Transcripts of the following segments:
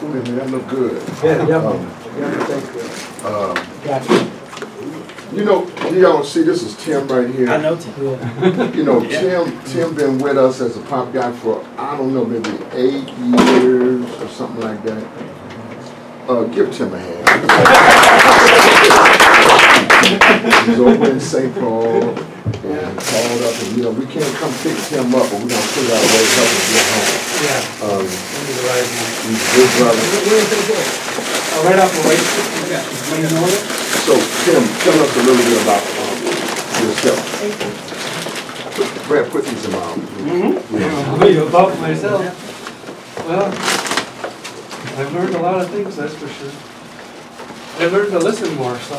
food in here. That look good. Yeah, gotcha. You know, you all see this is Tim right here. I know Tim. Yeah. You know, Tim been with us as a pop guy for, I don't know, maybe 8 years or something like that. Give Tim a hand. He's over in St. Paul and called up, and you know, we can't come pick Tim up, but we're gonna figure out a way to help him get home. Yeah. He's a good brother. Right off the way. Yeah. So, Tim, tell us a little bit about yourself. Brad, put these in my About myself. Well, I've learned a lot of things, that's for sure. I've learned to listen more, so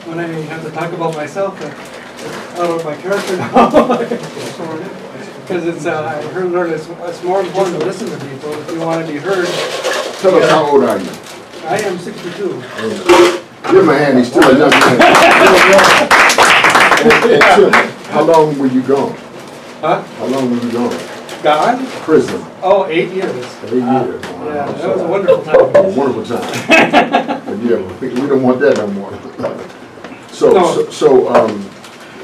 when I have to talk about myself, out of my character now. Because it's, I learned it's more important to listen to people if you want to be heard. Tell us, how old are you? I am 62. Give him a hand, he's still a young man. and Tim, how long were you gone? Huh? How long were you gone? Gone? Prison. Oh, 8 years. 8 years. Yeah, that was a wonderful time. A wonderful time. But yeah, we don't want that no more.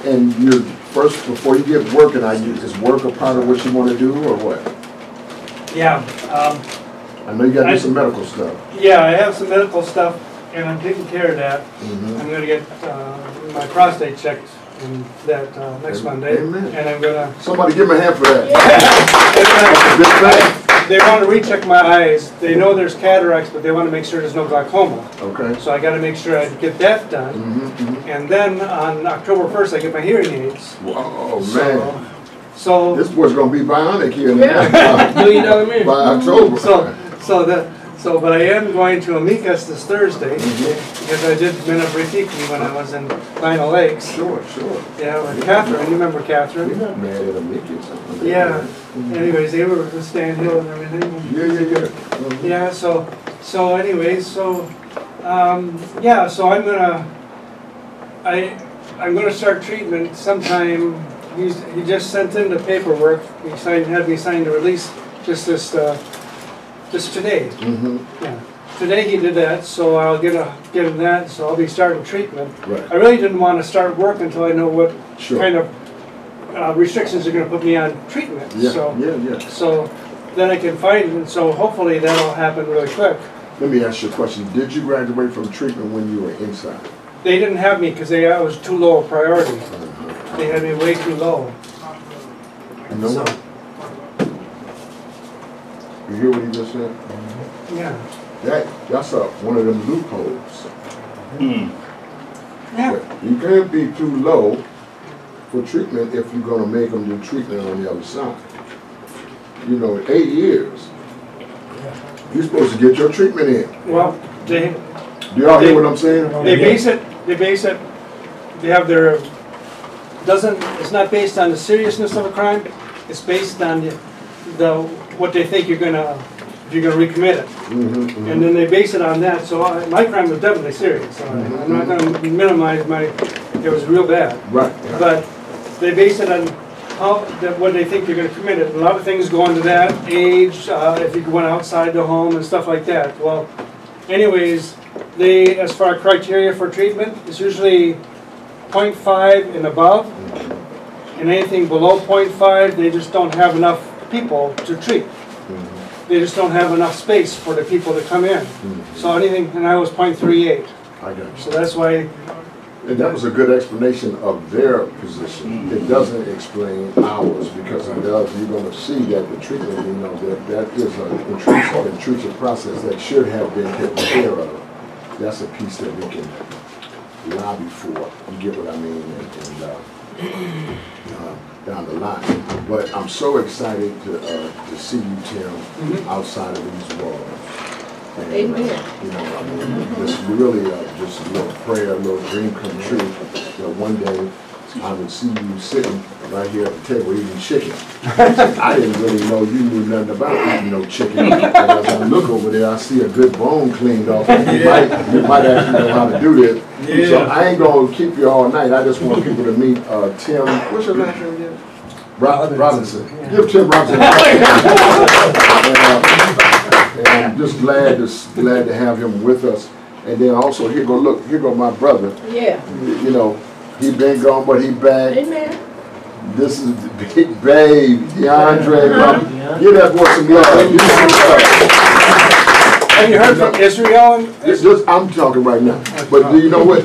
And you're first, before you get working, is work a part of what you want to do, or what? Yeah. I know you got to do some medical stuff. Yeah, I have some medical stuff, and I'm taking care of that. I'm going to get my prostate checked in that next Monday. Amen. And I'm going to... Somebody give me a hand for that. They want to recheck my eyes. They know there's cataracts, but they want to make sure there's no glaucoma. Okay. So I got to make sure I get that done. And then on October 1st, I get my hearing aids. Oh, man. So this boy's going to be bionic here by October. But I am going to Amicus this Thursday because I did Minna-Britiki when I was in Lino Lakes. Sure. Yeah, with Catherine. You remember Catherine? We're not mad at Amicus. Yeah. Anyways, they were with Stan Hill and everything. Yeah. So anyways, so I'm gonna start treatment sometime. He just sent in the paperwork. He had me sign the release just today. Yeah. Today he did that, so I'll get him that. So I'll be starting treatment. Right. I really didn't want to start work until I know what kind of restrictions are going to put me on treatment. So then I can find it. And so hopefully that'll happen really quick. Let me ask you a question. Did you graduate from treatment when you were inside? They didn't have me because I was too low a priority. They had me way too low. No. You hear what he just said? Yeah. That's one of them loopholes. Yeah. You can't be too low for treatment if you're going to make them do treatment on the other side. You know, 8 years. You're supposed to get your treatment in. Well, do y'all hear what I'm saying? They base it, they have their, it's not based on the seriousness of a crime, it's based on what they think if you're gonna recommit it. And then they base it on that, so my crime was definitely serious. So I'm not gonna minimize it was real bad. Right. But they base it on what they think you're going to commit it. A lot of things go into that, age, if you're going outside the home and stuff like that. Well, anyways, as far as criteria for treatment, it's usually 0.5 and above. And anything below 0.5, they just don't have enough people to treat. They just don't have enough space for the people to come in. So anything, and I was 0.38. I got you. So that's why. And that was a good explanation of their position. It doesn't explain ours, because it does. You're going to see that the treatment, you know, that is an intrusive process that should have been taken care of. That's a piece that we can lobby for. You get what I mean? And down the line. But I'm so excited to see you, Tim, outside of these walls. And, Amen. You know, I mean, just really just a little prayer, a little dream come true. That one day I would see you sitting right here at the table eating chicken. I didn't really know you knew nothing about eating no chicken. But as I look over there, I see a good bone cleaned off. And you might actually know how to do this. Yeah. So I ain't gonna keep you all night. I just want people to meet Tim. What's your last name again? Robinson. Yeah. Give Tim Robinson. just glad to have him with us. And then also here go my brother. Yeah. You know, he been gone, but he back. Amen. This is the big babe, DeAndre. Give that boy some love. Have you heard from Israel? I'm talking right now. But do you know what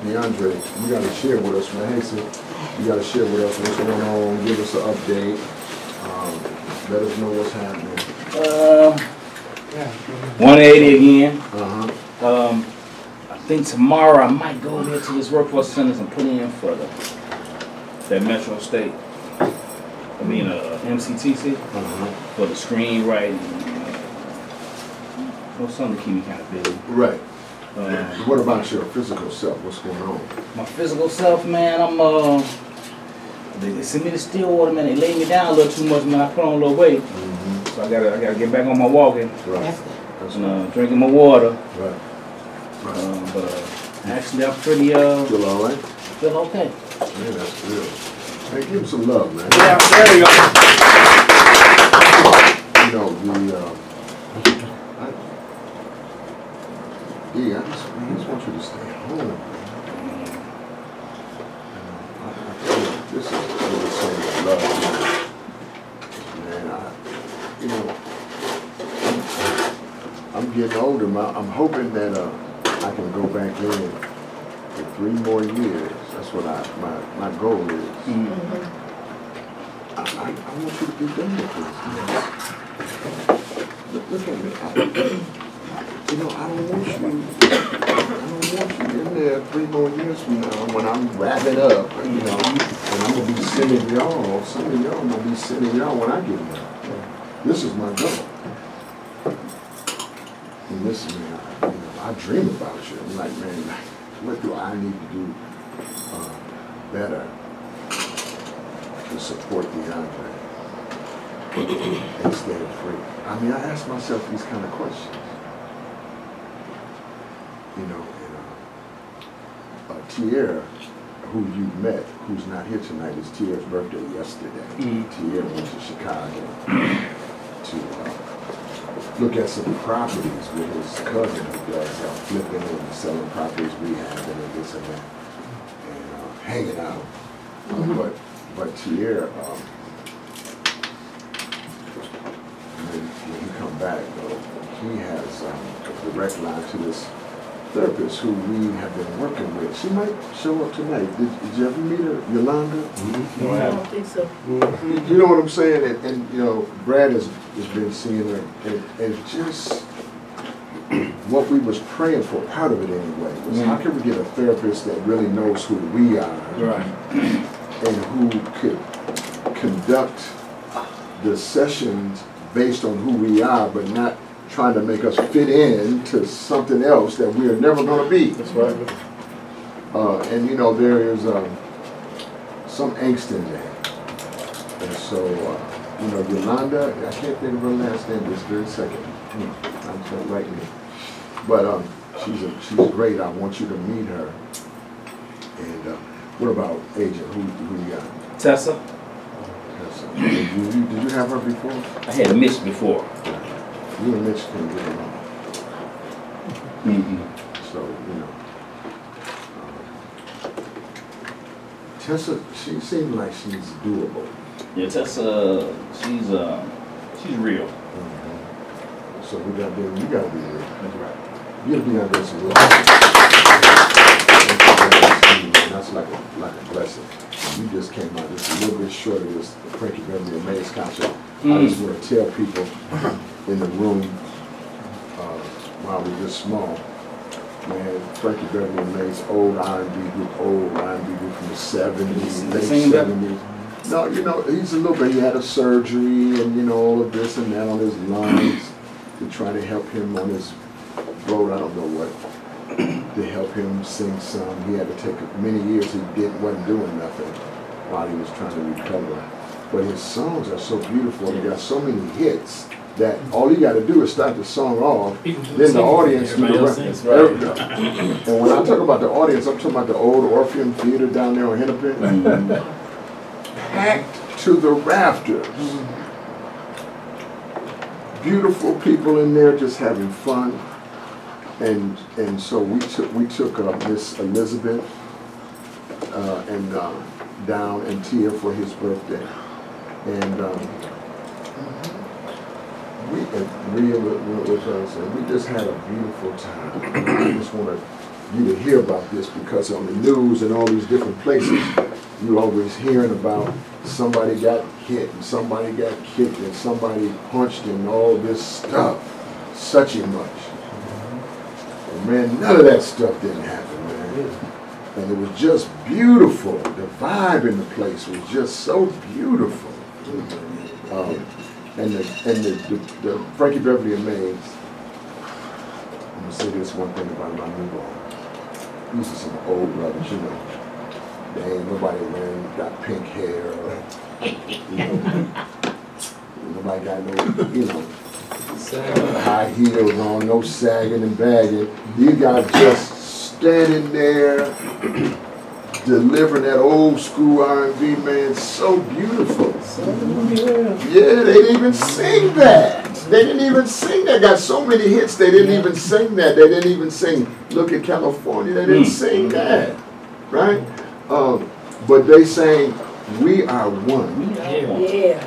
DeAndre, you gotta share with us, man. Hey, so you gotta share with us what's going on. Give us an update. Let us know what's happening. 180 again. Uh-huh. I think tomorrow I might go there to this workforce centers and put in for that Metro State. I mean, MCTC for the screenwriting. Something to keep me kind of busy. Right. What about your physical self? What's going on? My physical self, man, they sent me to Stillwater, man. They laid me down a little too much, man. I put on a little weight. So I gotta get back on my walking. Right. And drinking my water. Right. But actually, I'm pretty Feel all right? Feel okay. Man, that's good. Hey, give him some love, man. Yeah, there you go. You know, I just want you to stay home. I feel like this is really saying love, man. You know, I'm getting older. I'm hoping that I can go back in for 3 more years. That's what my goal is. I want you to be done with this. Look at me. You know, I don't want you in there 3 more years from now when I'm wrapping up, you know, and I'm going to be sending y'all, some of y'all, I'm going to be sending y'all when I get there. This is my goal. And this, man, I dream about you. I'm like, man, what do I need to do better to support DeAndre and stay free? I mean, I ask myself these kind of questions. You know, and Tierra, who you met, who's not here tonight, it's Tierra's birthday yesterday. Tierra went to Chicago to look at some properties with his cousin who does flipping and selling properties, rehabbing and this and that, and hanging out. But Tierra, when he come back, he has a direct line to this therapist who we have been working with. She might show up tonight. Did you ever meet her, Yolanda? No, I don't think so. You know what I'm saying? And you know, Brad has been seeing her, and just what we was praying for, part of it anyway, was how can we get a therapist that really knows who we are, Right. and who could conduct the sessions based on who we are, but not trying to make us fit in to something else that we are never going to be. That's right. And you know, there is some angst in there. And so, you know, Yolanda, I can't think of her last name this very second. I'm so right here. But she's great. I want you to meet her. And what about Agent? Who you got? Tessa. Tessa. Did you have her before? I had Mitch before. You and Mitch can get along. So, you know. Tessa, she seems like she's doable. Yeah, Tessa, she's real. So you gotta be real. That's right. You gotta be under some love. That's like a blessing. You just came out just a little bit short of this Frankie Beverly and Mays concert. I just want to tell people in the room while we're just small, man, Frankie Beverly and Mays, old R&B group from the 70s, late 70s. No, you know, he's a little bit, he had a surgery and, you know, all of this and that on his lungs to try to help him on his road, I don't know what, to help him sing some. He had to take many years, wasn't doing nothing while he was trying to recover. But his songs are so beautiful, he got so many hits that all you got to do is start the song off, then the audience do the rest. And when I talk about the audience, I'm talking about the old Orpheum Theater down there on Hennepin, packed to the rafters. beautiful people in there just having fun. And so we took Miss Elizabeth and down and Tia for his birthday. And Rhea went with us, and we just had a beautiful time. And I just wanted you to hear about this because on the news and all these different places, you're always hearing about somebody got hit and somebody got kicked and somebody punched and all this stuff, such and much. And man, none of that stuff didn't happen, man. And it was just beautiful. The vibe in the place was just so beautiful. And the Frankie Beverly and Mays, I'm gonna say this one thing about my new one. These are some old brothers, you know. They ain't nobody wearing, got pink hair, or, you know, nobody got no, you know, high heels on, no sagging and bagging. These guys just standing there, delivering that old school R&B, man, so beautiful. Yeah, they didn't even sing that. They didn't even sing that. Got so many hits, they didn't even sing that. They didn't even sing Look at California. They didn't sing that, right? But they sang We Are One. Yeah.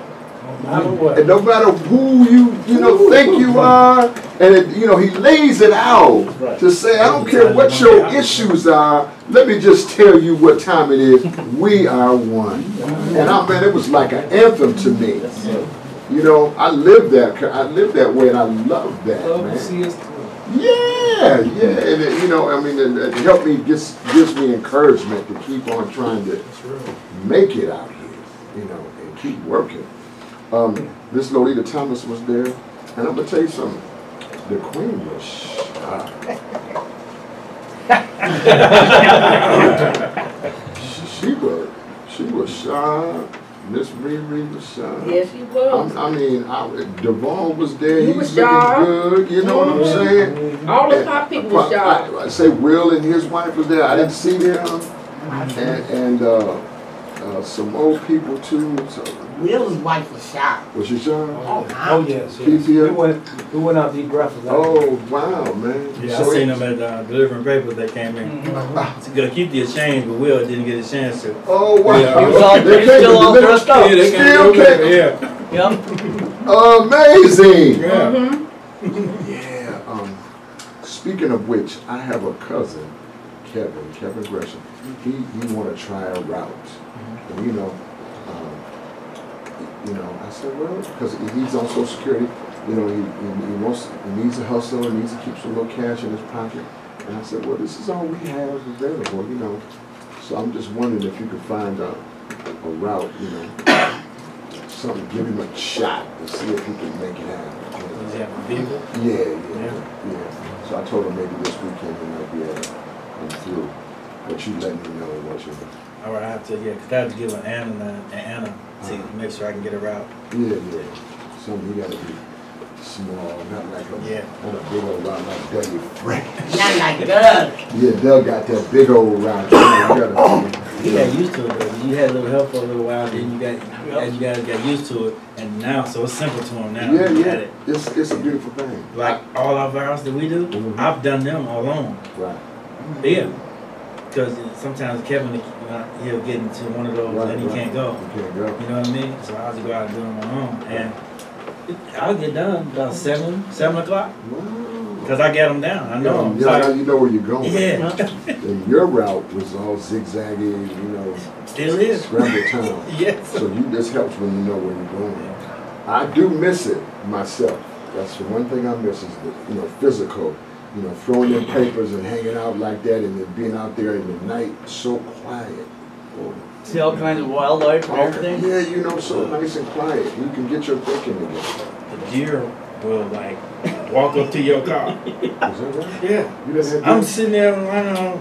And no matter who you know think you are, and it, you know, he lays it out to say, I don't care what your issues are, let me just tell you what time it is. We are one. And man, it was like an anthem to me. You know, I lived that way, and I love that, man. Yeah, and it, you know, I mean, it helped me, gives me encouragement to keep on trying to make it out here, you know, and keep working. This Lolita Thomas was there, and I'm gonna tell you something. The Queen was shy. she was shy. Miss Riri was shy. Yes, she was. I mean, Devon was there. He He's was looking shy. good. You know what I'm saying? All the pop people were shy. I say Will and his wife was there. I didn't see them, and some old people too. So. Will's wife was shy. Was she shy? Oh yes. Keith here? We went out to eat breakfast. Oh wow, man! Yeah, I seen them at delivering papers that came in. It's gonna keep the exchange, but Will didn't get a chance to. Oh wow! Yeah. He was all, They still all came to dressed up. Yeah, they Still came. came. Yeah. Amazing! Yeah. Yeah. Speaking of which, I have a cousin, Kevin Gresham. He want to try a route, and you know, I said, well, because he's on Social Security, you know, he needs a hustle and needs to keep some little cash in his pocket. And I said, well, this is all we have available, you know. So I'm just wondering if you could find a route, you know, something, give him a shot to see if he can make it happen. You know? Does he have a vehicle? Yeah. So I told him maybe this weekend he might be able to come through. But you let me know what you're doing. All right, I have to, because I have to give Anna to make sure I can get her out. Yeah. Something you gotta be small, not like not a big old round like Dougie Frank. Not like Doug. Yeah, Doug got that big old round. He got used to it though. You had a little help for a little while, then you guys got used to it, and now so it's simple to him now. Yeah. It's a beautiful thing. Like all our vows that we do, I've done them alone. Right. Yeah. Because sometimes Kevin, he'll get into one of those and he can't go. You can't go. You know what I mean? So I have to go out and do it on my own. And I'll get done about 7 o'clock. Wow. Because I get them down. I know them. Now you know where you're going. Yeah. And your route was all zigzaggy, you know. Still is. Scramble town. Yes. So this helps when you know where you're going. I do miss it myself. That's the one thing I miss is the, physical. You know, throwing in papers and hanging out like that and then being out there in the night, so quiet. See all kinds of wildlife and everything? Yeah, you know, so nice and quiet. You can get your thinking together. The deer will, like, walk up to your car. Is that right? Yeah. You didn't have I'm sitting there running on.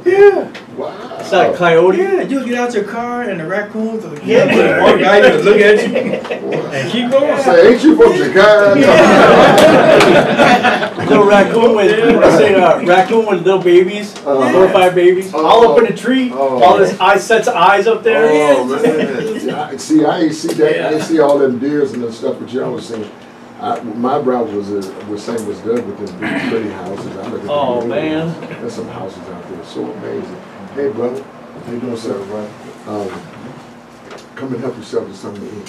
Yeah. Wow. It's like coyote. Yeah, you get out your car and the raccoons are Yeah. one guy just look at you and keep going. Say, ain't you from Chicago? Little raccoon with, raccoon with little babies, 4 or 5 babies, all up in the tree, all this sets of eyes up there. Oh man! See, I ain't see that. I ain't see all them deers and the stuff that y'all was saying. My brother was saying was done with them big pretty houses. I look at Oh man! There's some houses out there, so amazing. Hey brother, how you doing, sir? Come and help yourself to something to eat.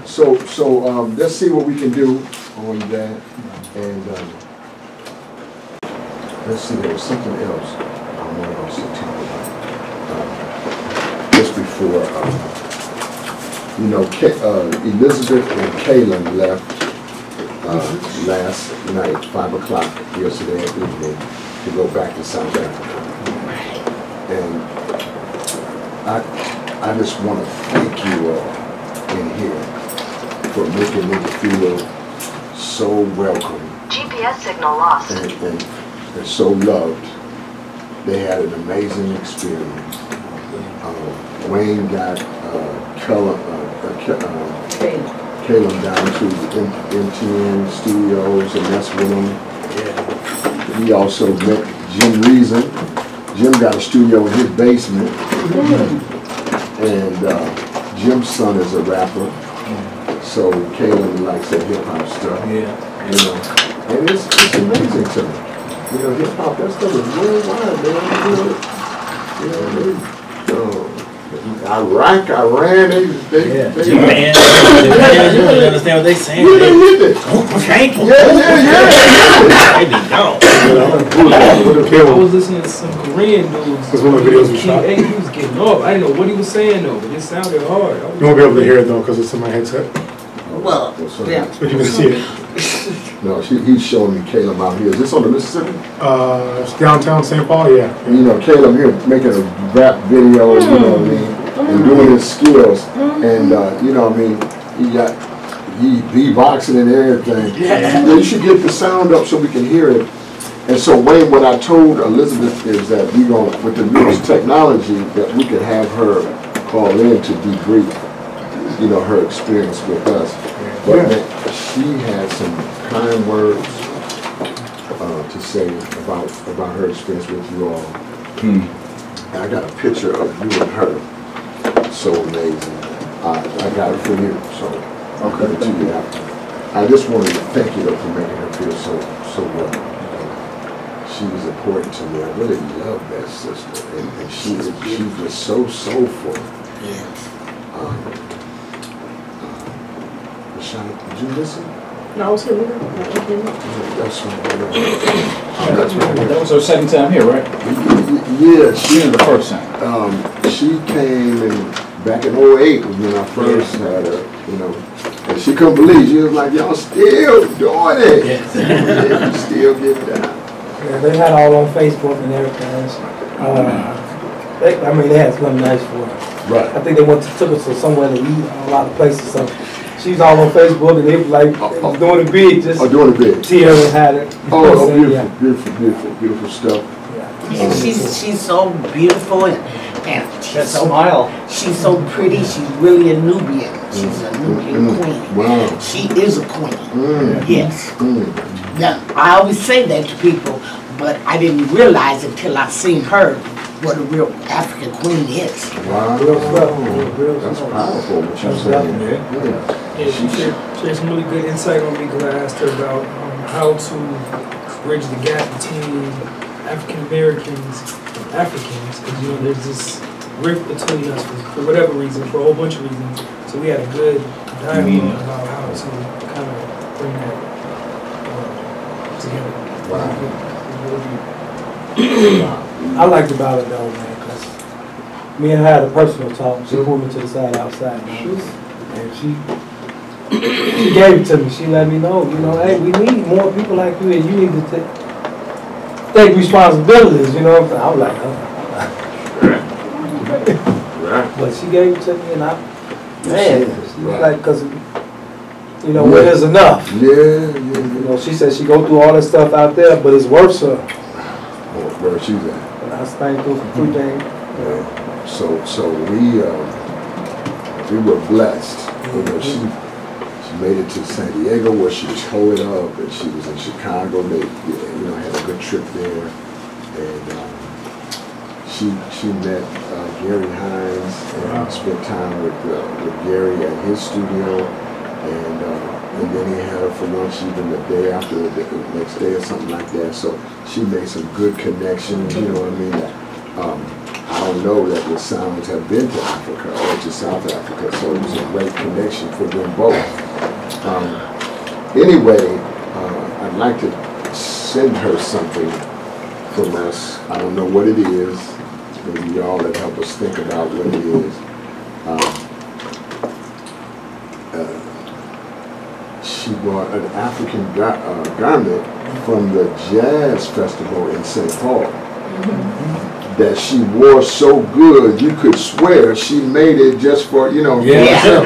So let's see what we can do on that, and let's see. There was something else I wanted us to talk about just before. You know, Elizabeth and Kaylin left last night, 5 o'clock yesterday evening, to go back to South Africa. And I just want to thank you all in here for making me feel so welcome. GPS signal lost. And so loved. They had an amazing experience. Wayne got Caleb down to the MTN studios and messed with him. Yeah. He also met Jim Reason. Jim got a studio in his basement. And Jim's son is a rapper. So Caleb likes that hip hop stuff. Yeah. You know. And it's amazing to me. You know, hip hop, that stuff is worldwide, man. You know, Iraq, Iran, they man, you don't understand what they saying. Yeah, they hit it. Thank you. Yeah. They be gone. I was listening to some Korean dudes. That's one of the videos we shot. He was getting up. I didn't know what he was saying though, but it sounded hard. You won't be able to hear it though because it's in my headset. Well, yeah. But you can see it. No, he's showing me Caleb out here. Is this on the Mississippi? It's downtown St. Paul, yeah. You know, Caleb here making a rap video, you know what I mean, and doing his skills. And, you know what I mean, he beatboxing and everything. Yeah. You should get the sound up so we can hear it. And so, Wayne, what I told Elizabeth is that we going with the newest technology, that we could have her call in to debrief, you know, her experience with us. But man, she had some kind words to say about her experience with you all. And I got a picture of you and her. So amazing. I got it for you, so I'll give it to you after. I just wanted to thank you though for making her feel so well. She was important to me. I really love that sister, and she's just so soulful. Yes. Rashad, did you listen? No, I was here. That's right. That was her second time here, right? Yeah, She was the first time. she came in back in 08 when I first had her, you know, and she couldn't believe. She was like, y'all still doing it. Yeah, you still getting down. Yeah, they had all on Facebook and everything. They had something nice for her. Right. I think they took us to somewhere to eat, a lot of places. So she's all on Facebook and they was doing it big. Just doing it big. Tia had it. Oh, beautiful, yeah. beautiful stuff. And she's so beautiful and she's so smile. She's so pretty. She's really a Nubian. She's a Nubian queen. Wow. She is a queen. Yes. Now, I always say that to people, but I didn't realize until I seen her what a real African queen is. Wow. That's powerful what you're saying. Yeah, she had some really good insight on me because I asked her about how to bridge the gap between African Americans and Africans, because you know there's this rift between us for whatever reason, for a whole bunch of reasons. So we had a good dialogue about how to kind of bring that together. Wow. I liked about it though, man, because me and her had a personal talk. She pulled me to the side outside, man, and she gave it to me. She let me know, you know, hey, we need more people like you, and you need to take responsibilities, you know what I'm like, but she gave it to me, and she was like, because, you know, when there's enough. Yeah. You know, she said she go through all that stuff out there, but it's worth her. Where she's at. I sprang through some few things. So we were blessed. You know, she made it to San Diego where she was hoed up, and she was in Chicago. They had a good trip there, and she met Gary Hines and spent time with Gary at his studio, and then he had her for lunch even the day after, the next day or something like that. So she made some good connections. You know what I mean? I don't know that the Sounds have been to Africa or to South Africa, so it was a great connection for them both. Anyway, I'd like to send her something from us. I don't know what it is. Maybe y'all that help us think about what it is. She bought an African garment from the Jazz Festival in St. Paul. That she wore so good you could swear she made it just for herself.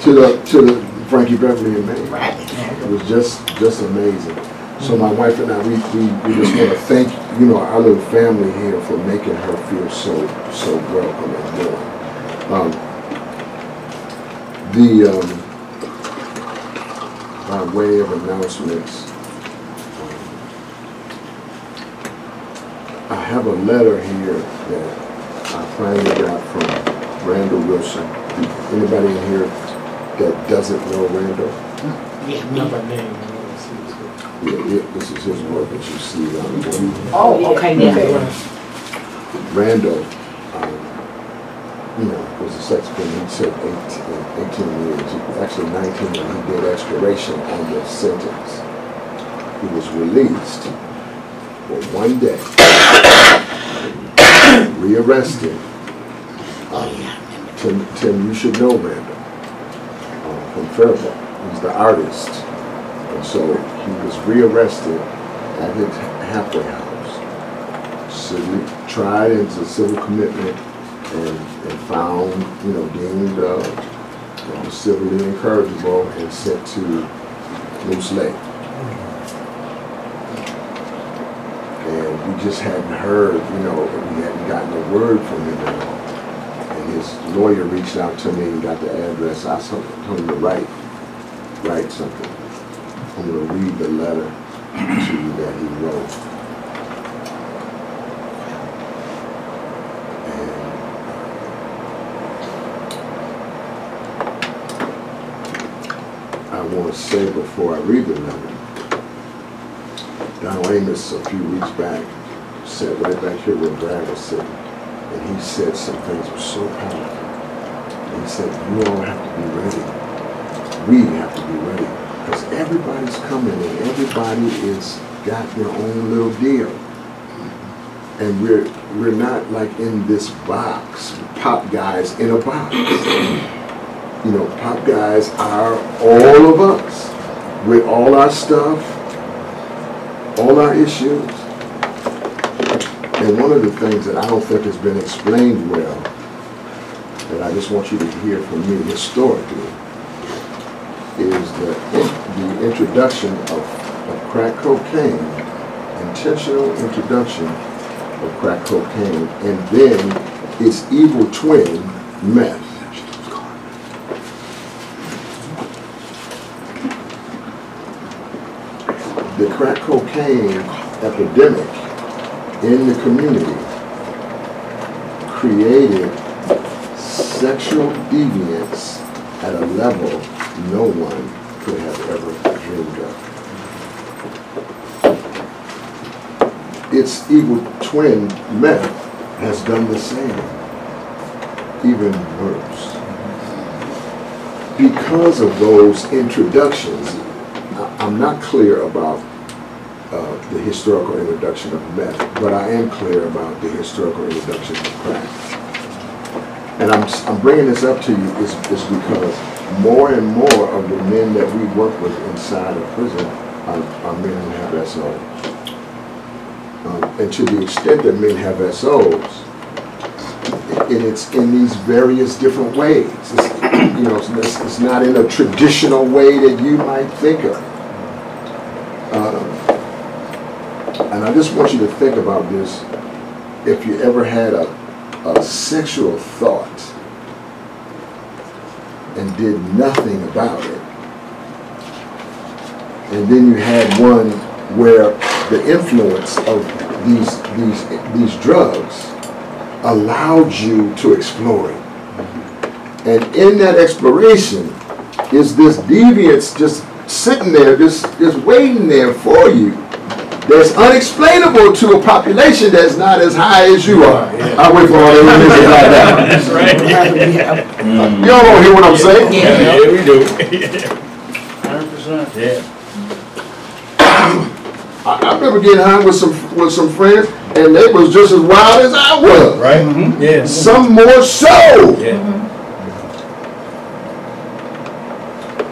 To the Frankie Beverly and May. Right. It was just amazing. So my wife and I, we just want to thank our little family here for making her feel so welcome and warm. By way of announcements, I have a letter here that I finally got from Randall Wilson. Anybody in here that doesn't know Randall? Yeah, Not by name. This is his work that you see on the board. Oh, okay, yeah. Randall, was a sex offender. He said 18 years, actually 19 when he did expiration on the sentence. He was released for 1 day, rearrested. Tim, you should know Randall from Fairfax. He's the artist. And so he was rearrested at his halfway house, tried as a civil commitment, and found, deemed civilly incorrigible and sent to Moose Lake. And we just hadn't heard, we hadn't gotten a word from him at all. And his lawyer reached out to me and got the address. I told him to write something. I'm going to read the letter to you that he wrote. I want to say before I read the letter, Donald Amos a few weeks back sat right back here where Brad was sitting, and he said some things were so powerful. And he said, you all have to be ready. We have to be ready, because everybody's coming and everybody is got their own little deal. And we're not like in this box, pop guys in a box. Pop guys are all of us with all our stuff, all our issues. And one of the things that I don't think has been explained well, that I just want you to hear from me historically, is the introduction of crack cocaine, intentional introduction of crack cocaine, and then its evil twin, meth. The crack cocaine epidemic in the community created sexual deviance at a level no one could have ever dreamed of. Its evil twin, meth, has done the same, even worse. Because of those introductions, I'm not clear about the historical introduction of meth, but I am clear about the historical introduction of crack. And I'm bringing this up to you is because more and more of the men that we work with inside of prison are men who have SOs. And to the extent that men have SOs, and it's in these various different ways. It's not in a traditional way that you might think of. And I just want you to think about this if you ever had a sexual thought and did nothing about it, and then you had one where the influence of these drugs allowed you to explore it. And in that exploration is this deviance just sitting there, just waiting there for you. That's unexplainable to a population that's not as high as you are. I wait for all the religions like that. That's right. Y'all don't hear what I'm saying? Yeah, we do. 100%. Yeah. I remember getting high with some friends, and they was just as wild as I was. Right? Yeah. Some more so. Yeah.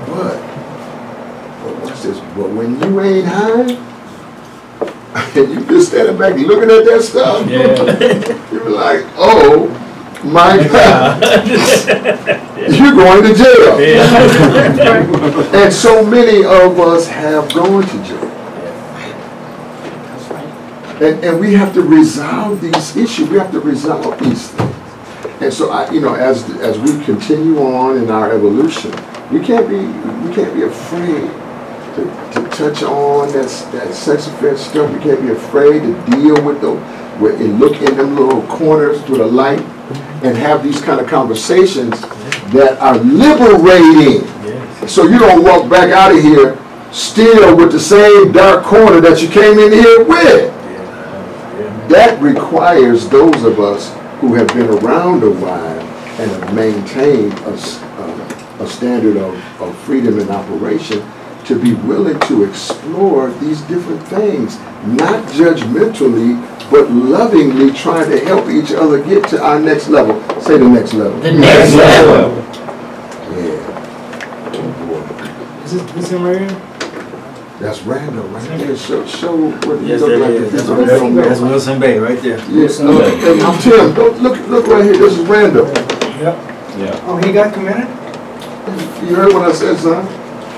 But watch this. But when you ain't high, and you just standing back looking at that stuff, you're like, oh my God, you're going to jail. And so many of us have gone to jail. And we have to resolve these issues. We have to resolve these things. And so, as we continue on in our evolution, we can't be afraid to touch on that sex offense stuff. We can't be afraid to deal with them, and look in them little corners with a light, and have these kind of conversations that are liberating. So you don't walk back out of here still with the same dark corner that you came in here with. That requires those of us who have been around a while and have maintained a standard of freedom in operation to be willing to explore these different things, not judgmentally, but lovingly trying to help each other get to our next level. Say the next level. The next level. Yeah. Is this him right here? That's Randall right there. Show what he Yes, look like. that's Wilson Bay right there. Yes, and Tim, look right here. This is Randall. Yep. Yeah. Oh, he got committed? You heard what I said, son?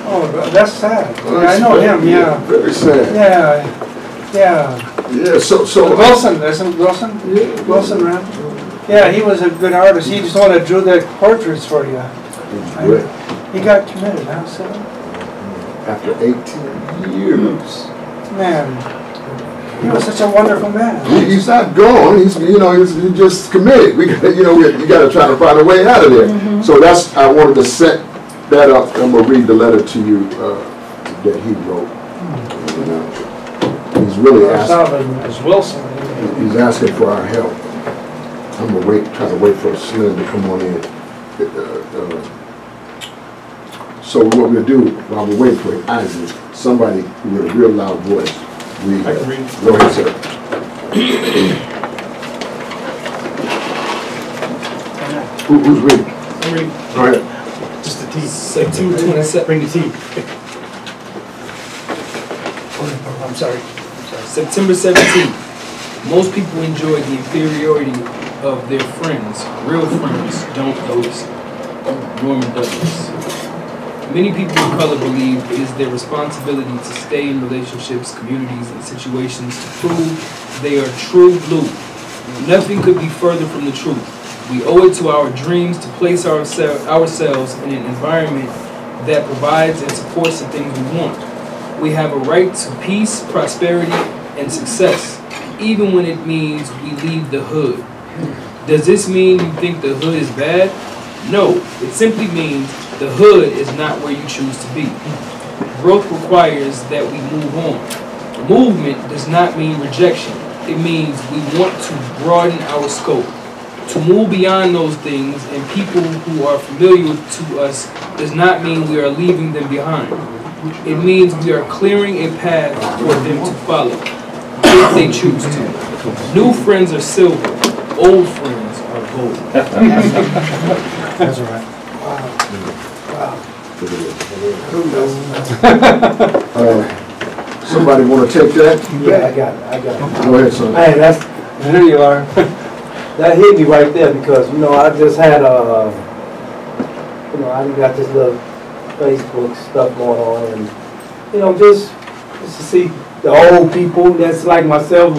Oh, that's sad. Oh, Yeah, I know him, yeah. Very sad. Yeah, yeah. Yeah, so Wilson, isn't Wilson? Yeah. Wilson, right? Yeah, he was a good artist. He just the one that drew the portraits for you. Good. He got committed, huh, so? After 18 years. Man, he was such a wonderful man. He's not gone. He's just committed. We got you got to try to find a way out of there. So that's I wanted to set that up. I'm gonna read the letter to you that he wrote. He's really asking. As Wilson. He's asking for our help. I'm gonna try to wait for Slim to come on in. So what we'll do while we're waiting for Isaac, somebody with a real loud voice. Read. I can read. Go ahead, sir. Who's reading? I'm reading. Go ahead. Just the tea. September 27th. Bring the tea. I'm sorry. September 17th. Most people enjoy the inferiority of their friends. Real friends don't notice. Norman Douglas. Many people of color believe it is their responsibility to stay in relationships, communities, and situations to prove they are true blue. Nothing could be further from the truth. We owe it to our dreams to place ourselves in an environment that provides and supports the things we want. We have a right to peace, prosperity, and success, even when it means we leave the hood. Does this mean you think the hood is bad? No, it simply means the hood is not where you choose to be. Growth requires that we move on. Movement does not mean rejection. It means we want to broaden our scope. To move beyond those things and people who are familiar to us does not mean we are leaving them behind. It means we are clearing a path for them to follow, if they choose to. New friends are silver, old friends are gold. That's right. Somebody want to take that? Yeah, I got it. Go ahead, son. Hey, There you are. that hit me right there because, I just had I got this little Facebook stuff going on and, just to see the old people that's like myself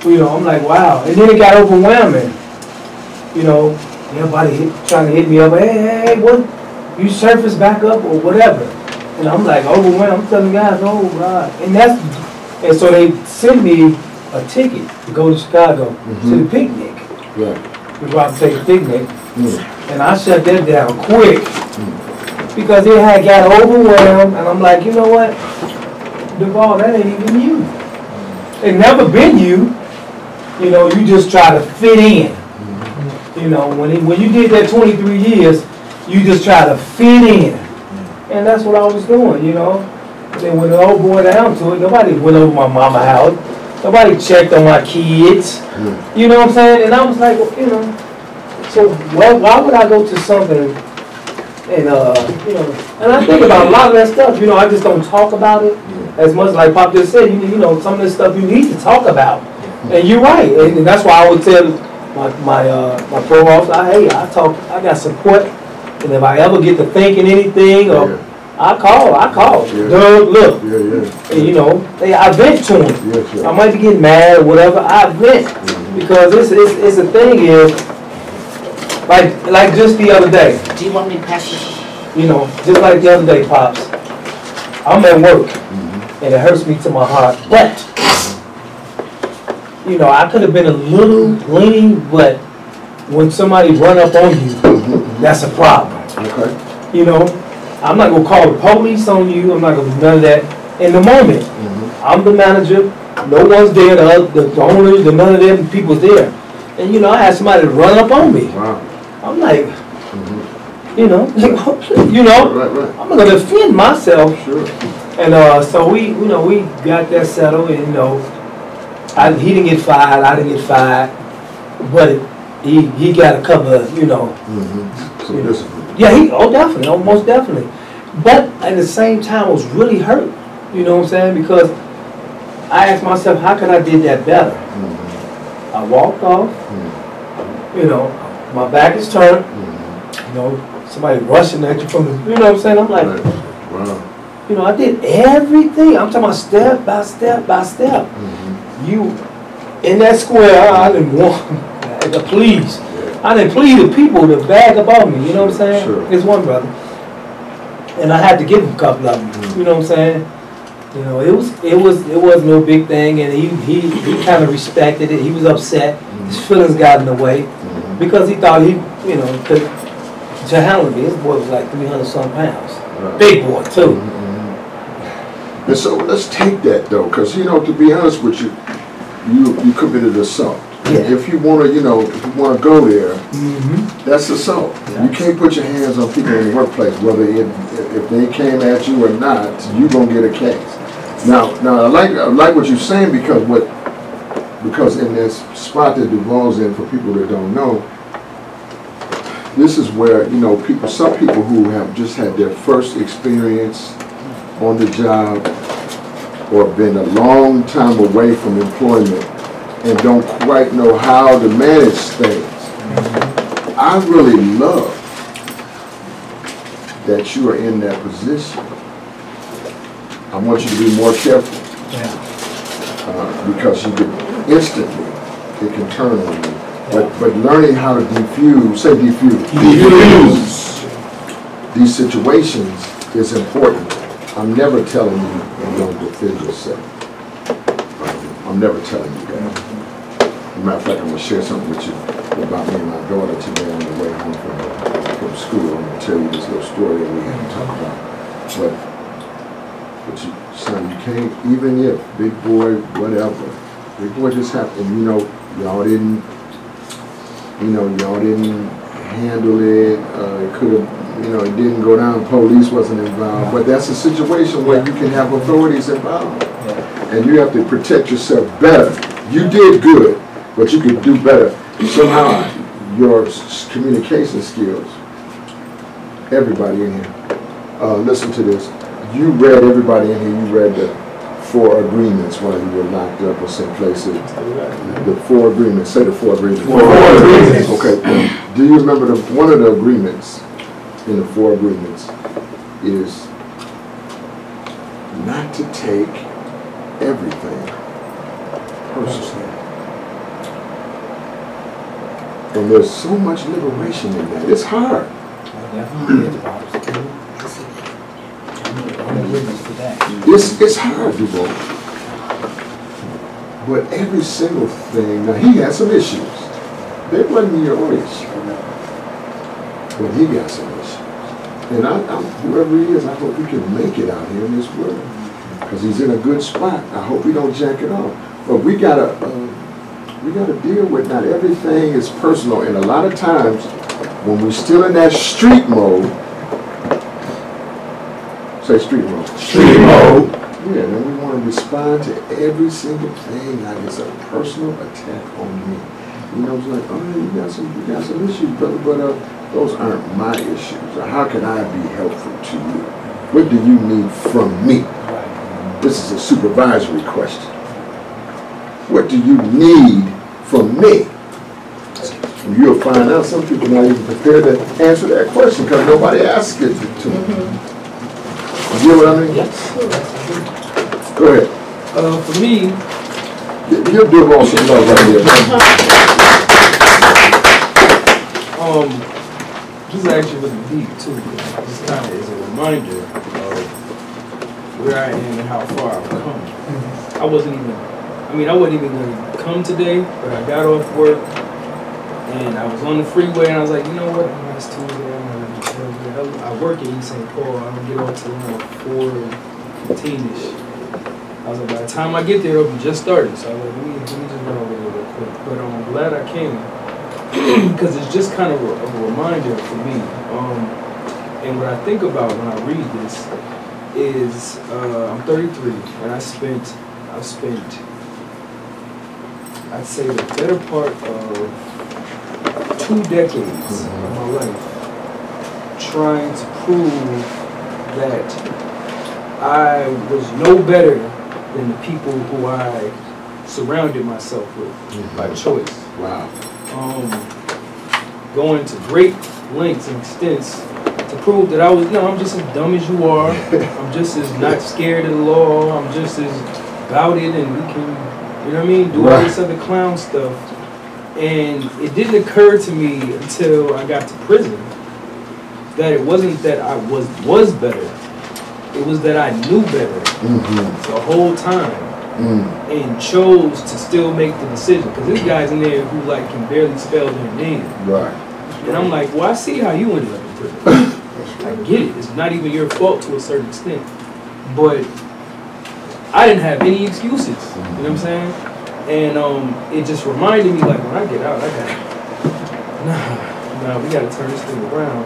who You know, I'm like, wow. And then it got overwhelming. You know, everybody trying to hit me up. Hey, what? You surface back up or whatever. And I'm like overwhelmed. I'm telling guys, oh God. And so they sent me a ticket to go to Chicago to the picnic. Right. We go out and take a picnic. Mm. And I shut that down quick. Because it had got overwhelmed. And I'm like, you know what? Duval, that ain't even you. It never been you. You know, you just try to fit in. You know, when you did that 23 years, you just try to fit in. And that's what I was doing, you know. Then when the old boy down to it, nobody went over my mama's house. Nobody checked on my kids. You know what I'm saying? And I was like, well, you know, so why would I go to something and, you know, and I think about a lot of that stuff, you know, I just don't talk about it as much. Like Pop just said, you know, some of this stuff you need to talk about. And you're right, and that's why I would tell my pro officer, hey, I got support, and if I ever get to thinking anything, or I call. Yeah. Doug, look, and you know, I vent to him. Yes, I might be getting mad or whatever, I vent because it's the thing is, like just the other day. Do you want me to pass this? You know, just like the other day, Pops. I'm at work, and it hurts me to my heart, but. You know, I could have been a little lean, but when somebody run up on you, that's a problem. Okay. You know, I'm not going to call the police on you. I'm not going to do none of that. In the moment, I'm the manager. No one's there. The owners, none of them people's there. And, you know, I had somebody run up on me. Wow. I'm like, you know, Right. I'm going to defend myself. Sure. And so we got that settled, and, you know, he didn't get fired, I didn't get fired, but he got a couple of, you know. Some discipline. Yeah, definitely, almost definitely. But at the same time, I was really hurt, you know what I'm saying? Because I asked myself, how could I did that better? I walked off, you know, my back is turned, you know, somebody rushing at you from the, you know what I'm saying? I'm like, wow. You know, I did everything. I'm talking about step by step by step. You, in that square, I didn't want to please. I didn't please the people to bag about me, you know what I'm saying? Sure. There's one brother. And I had to give him a couple of them, you know what I'm saying? You know, it was no big thing, and he kind of respected it. He was upset. His feelings got in the way because he thought he, you know, could to handle me. His boy was like 300-some pounds. Right. Big boy, too. And so let's take that though, because you know, to be honest with you, you committed assault. Yeah. If you want to, you know, if you want to go there, that's assault. You can't put your hands on people in the workplace, whether if they came at you or not. You're gonna get a case. Now I like what you're saying because in this spot that Duval's in, for people that don't know, this is where, you know, some people who have just had their first experience on the job or been a long time away from employment and don't quite know how to manage things. I really love that you are in that position. I want you to be more careful because you can instantly, it can turn on you. But learning how to diffuse these situations is important. I'm never telling you you don't defend yourself. I'm never telling you that. As a matter of fact, I'm going to share something with you about me and my daughter today on the way home from school. I'm going to tell you this little story that we had to talk about. But you, son, you can't, even if, big boy, whatever, big boy just happened, you know, y'all didn't handle it. It could have, you know, it didn't go down, police wasn't involved, but that's a situation where you can have authorities involved. And you have to protect yourself better. You did good, but you could do better. Somehow, your communication skills, everybody in here, listen to this. Everybody in here, you read the 4 agreements while you were locked up or someplace. The 4 agreements, say the 4 agreements. 4 agreements. Okay. Do you remember one of the agreements in the 4 agreements is not to take everything personally. And there's so much liberation in that. It's hard. It's hard, Duval. But every single thing, now he had some issues. They wasn't your issue. But he got some issues. And whoever he is, I hope he can make it out here in this world. Because he's in a good spot. I hope he don't jack it off. But we gotta deal with, not everything is personal. And a lot of times, when we're still in that street mode, say street mode. Street mode. Yeah, then we want to respond to every single thing like it's a personal attack on me. You know, it's like, oh, you got some issues, brother, but those aren't my issues. Or how can I be helpful to you? What do you need from me? This is a supervisory question. What do you need from me? And you'll find out some people not even prepared to answer that question because nobody asked it to them. You get what I mean? Yes. Go ahead. For me, you'll do all some love right here. This is actually really deep too. This kind of is a reminder of where I am and how far I've come. I wasn't even going to come today, but I got off work and I was on the freeway and I was like, you know what? It's Tuesday. I work in East St. Paul. I'm gonna get off to around 4:15ish. I was like, by the time I get there, it'll be just started. So I was like, let me just run over there real quick. But I'm glad I came because it's just kind of a reminder for me. And what I think about when I read this is I'm 33 and I've spent I'd say the better part of 2 decades of my life trying to prove that I was no better than the people who I surrounded myself with by choice. Wow. Going to great lengths and extents to prove that I'm just as dumb as you are. I'm just as not scared of the law. I'm just as about it and we can, you know what I mean, do all this other clown stuff. And it didn't occur to me until I got to prison that it wasn't that I was better. It was that I knew better the whole time and chose to still make the decision. Because there's guys in there who like can barely spell their name. Right. And I'm like, well, I see how you ended up in prison. I get it. It's not even your fault to a certain extent. But I didn't have any excuses. You know what I'm saying? And it just reminded me, like, when I get out, we gotta turn this thing around.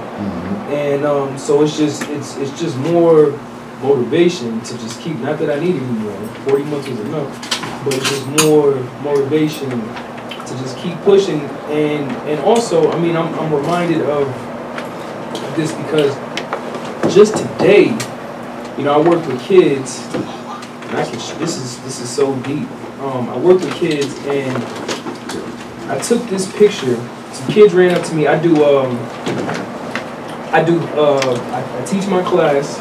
And so it's just more motivation to just keep, not that I need any more, 40 months is enough, but it's just more motivation to just keep pushing. And also, I mean, I'm reminded of this because just today, you know, I work with kids, and this is so deep. I work with kids, and I took this picture. Some kids ran up to me. I teach my class.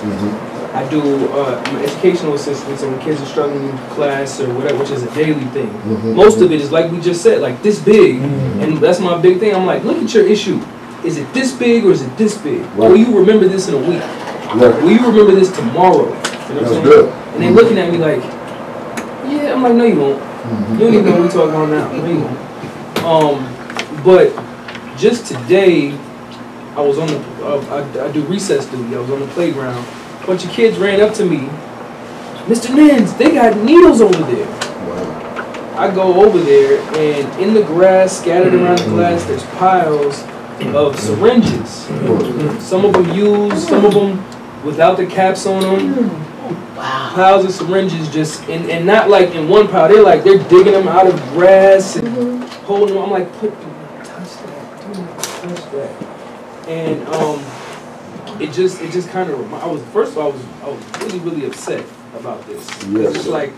I do I'm an educational assistant, so when kids are struggling in class or whatever, which is a daily thing. Most of it is like we just said, like this big, and that's my big thing. I'm like, look at your issue. Is it this big or is it this big? Right. Will you remember this in a week? Right. Will you remember this tomorrow? You know what I'm saying? Good. And they looking at me like, yeah. I'm like, no, you won't. You don't even know what we're talking about now. No, you won't. But just today, I was on the, I do recess duty. I was on the playground. A bunch of kids ran up to me. Mr. Nins, they got needles over there. Wow. I go over there, and in the grass, scattered around the glass, there's piles of syringes. Some of them used, some of them without the caps on them. Wow. Piles of syringes just, and not like in one pile. They're digging them out of grass and holding them. I'm like, touch that, do not touch that. And it just kind of, first of all, I was really, really upset about this. Because it's like,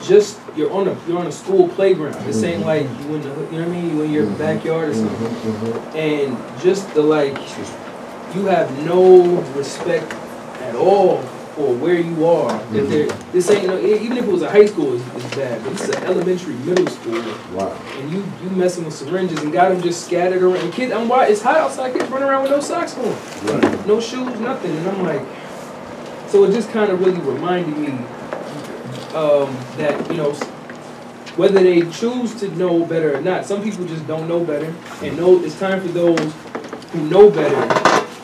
just, you're on a school playground. This ain't like you in the, you know what I mean? You in your backyard or something. And just the you have no respect at all for where you are. That this ain't even if it was a high school is bad, but it's an elementary, middle school. Wow. And you messing with syringes and got them just scattered around. And kids, it's hot outside. Kids running around with no socks on, Right. no shoes, nothing. And I'm like, so it just kind of really reminded me that whether they choose to know better or not, some people just don't know better. And it's time for those who know better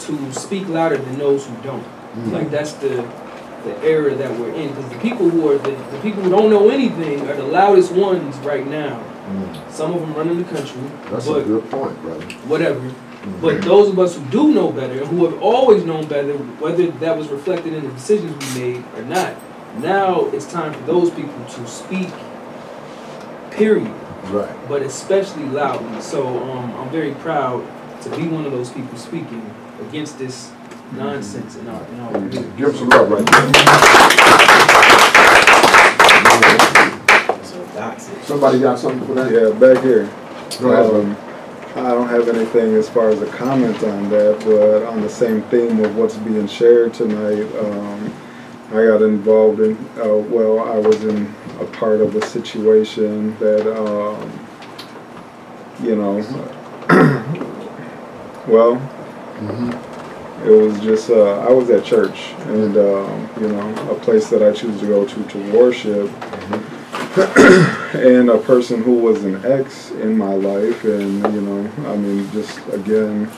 to speak louder than those who don't. Like that's the era that we're in, because the people who are the people who don't know anything are the loudest ones right now. Some of them running the country. That's a good point, brother. Whatever. But those of us who do know better, who have always known better, whether that was reflected in the decisions we made or not, now it's time for those people to speak. Period. Right. But especially loudly. So I'm very proud to be one of those people speaking against this nonsense in our community. Give them some love right there. Somebody got something for that? Yeah, back here. Go ahead. I don't have anything as far as a comment on that, but on the same theme of what's being shared tonight, I got involved in, I was in a part of a situation that, it was just, I was at church and, a place that I choose to go to worship. And a person who was an ex in my life, and just again,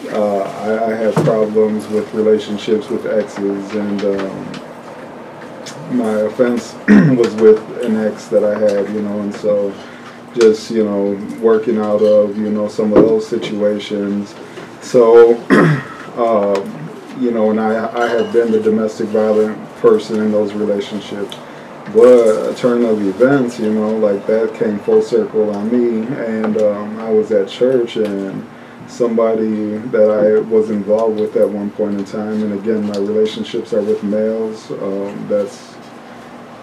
I have problems with relationships with exes, and my offense was with an ex that I had, and so just working out of some of those situations. So and I have been the domestic violent person in those relationships. But a turn of events, like that came full circle on me, and I was at church, and somebody that I was involved with at one point in time, and again, my relationships are with males. That's,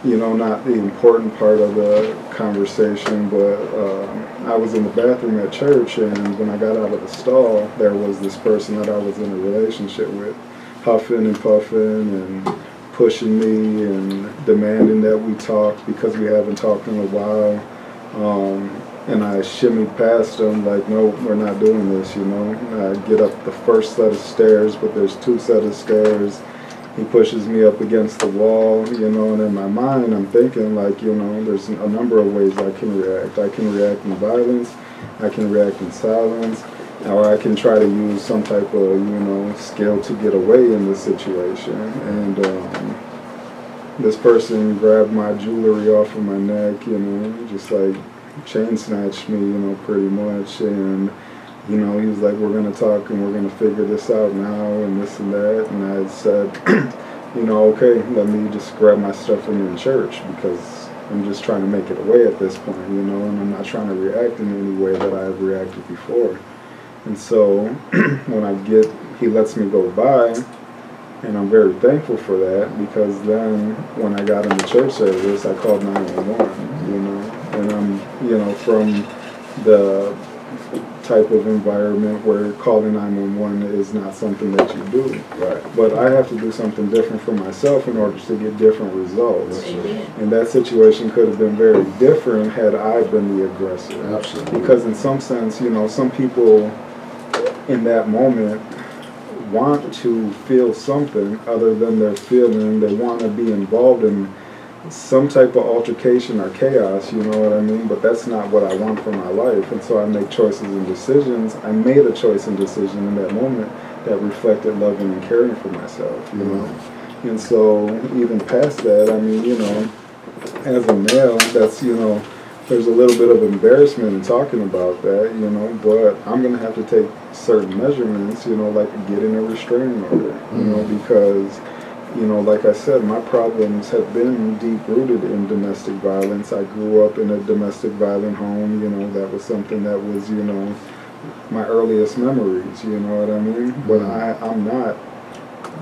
not the important part of the conversation, but I was in the bathroom at church, and when I got out of the stall, there was this person that I was in a relationship with, huffing and puffing and pushing me and demanding that we talk because we haven't talked in a while. And I shimmied past him like, no, we're not doing this, I get up the first set of stairs, but there's two sets of stairs. He pushes me up against the wall, and in my mind I'm thinking like, there's a number of ways I can react. I can react in violence, I can react in silence, or I can try to use some type of, skill to get away in this situation. And this person grabbed my jewelry off of my neck, just like chain snatched me, pretty much. And, he was like, we're going to talk and we're going to figure this out now and this and that. And I said, okay, let me just grab my stuff from your church because I'm just trying to make it away at this point, and I'm not trying to react in any way that I've reacted before. And so when he lets me go by, and I'm very thankful for that, because then when I got into church service, I called 911, and I'm, from the type of environment where calling 911 is not something that you do. Right. But I have to do something different for myself in order to get different results. Amen. And that situation could have been very different had I been the aggressor. Absolutely. Because in some sense, some people in that moment want to feel something other than their feeling. They want to be involved in some type of altercation or chaos, you know what I mean? But that's not what I want for my life. And so I make choices and decisions. I made a choice and decision in that moment that reflected loving and caring for myself, And so even past that, I mean, as a male, that's, there's a little bit of embarrassment in talking about that, but I'm going to have to take certain measurements, like getting a restraining order, because, like I said, my problems have been deep-rooted in domestic violence. I grew up in a domestic violent home, that was something that was, my earliest memories, you know what I mean? But I'm not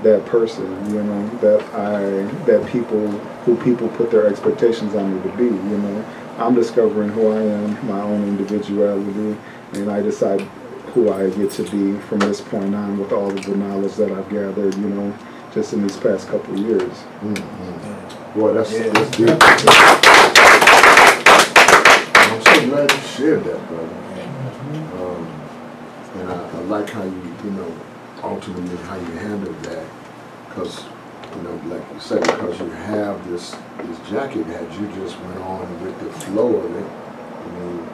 that person, that people put their expectations on me to be, I'm discovering who I am, my own individuality, and I decide who I get to be from this point on with all of the knowledge that I've gathered, just in these past couple of years. Boy, that's deep. I'm so glad you shared that, brother. And I like how you know, ultimately how you handled that, because, you know, like you said, because you have this jacket that you just went on with the flow of it. I mean,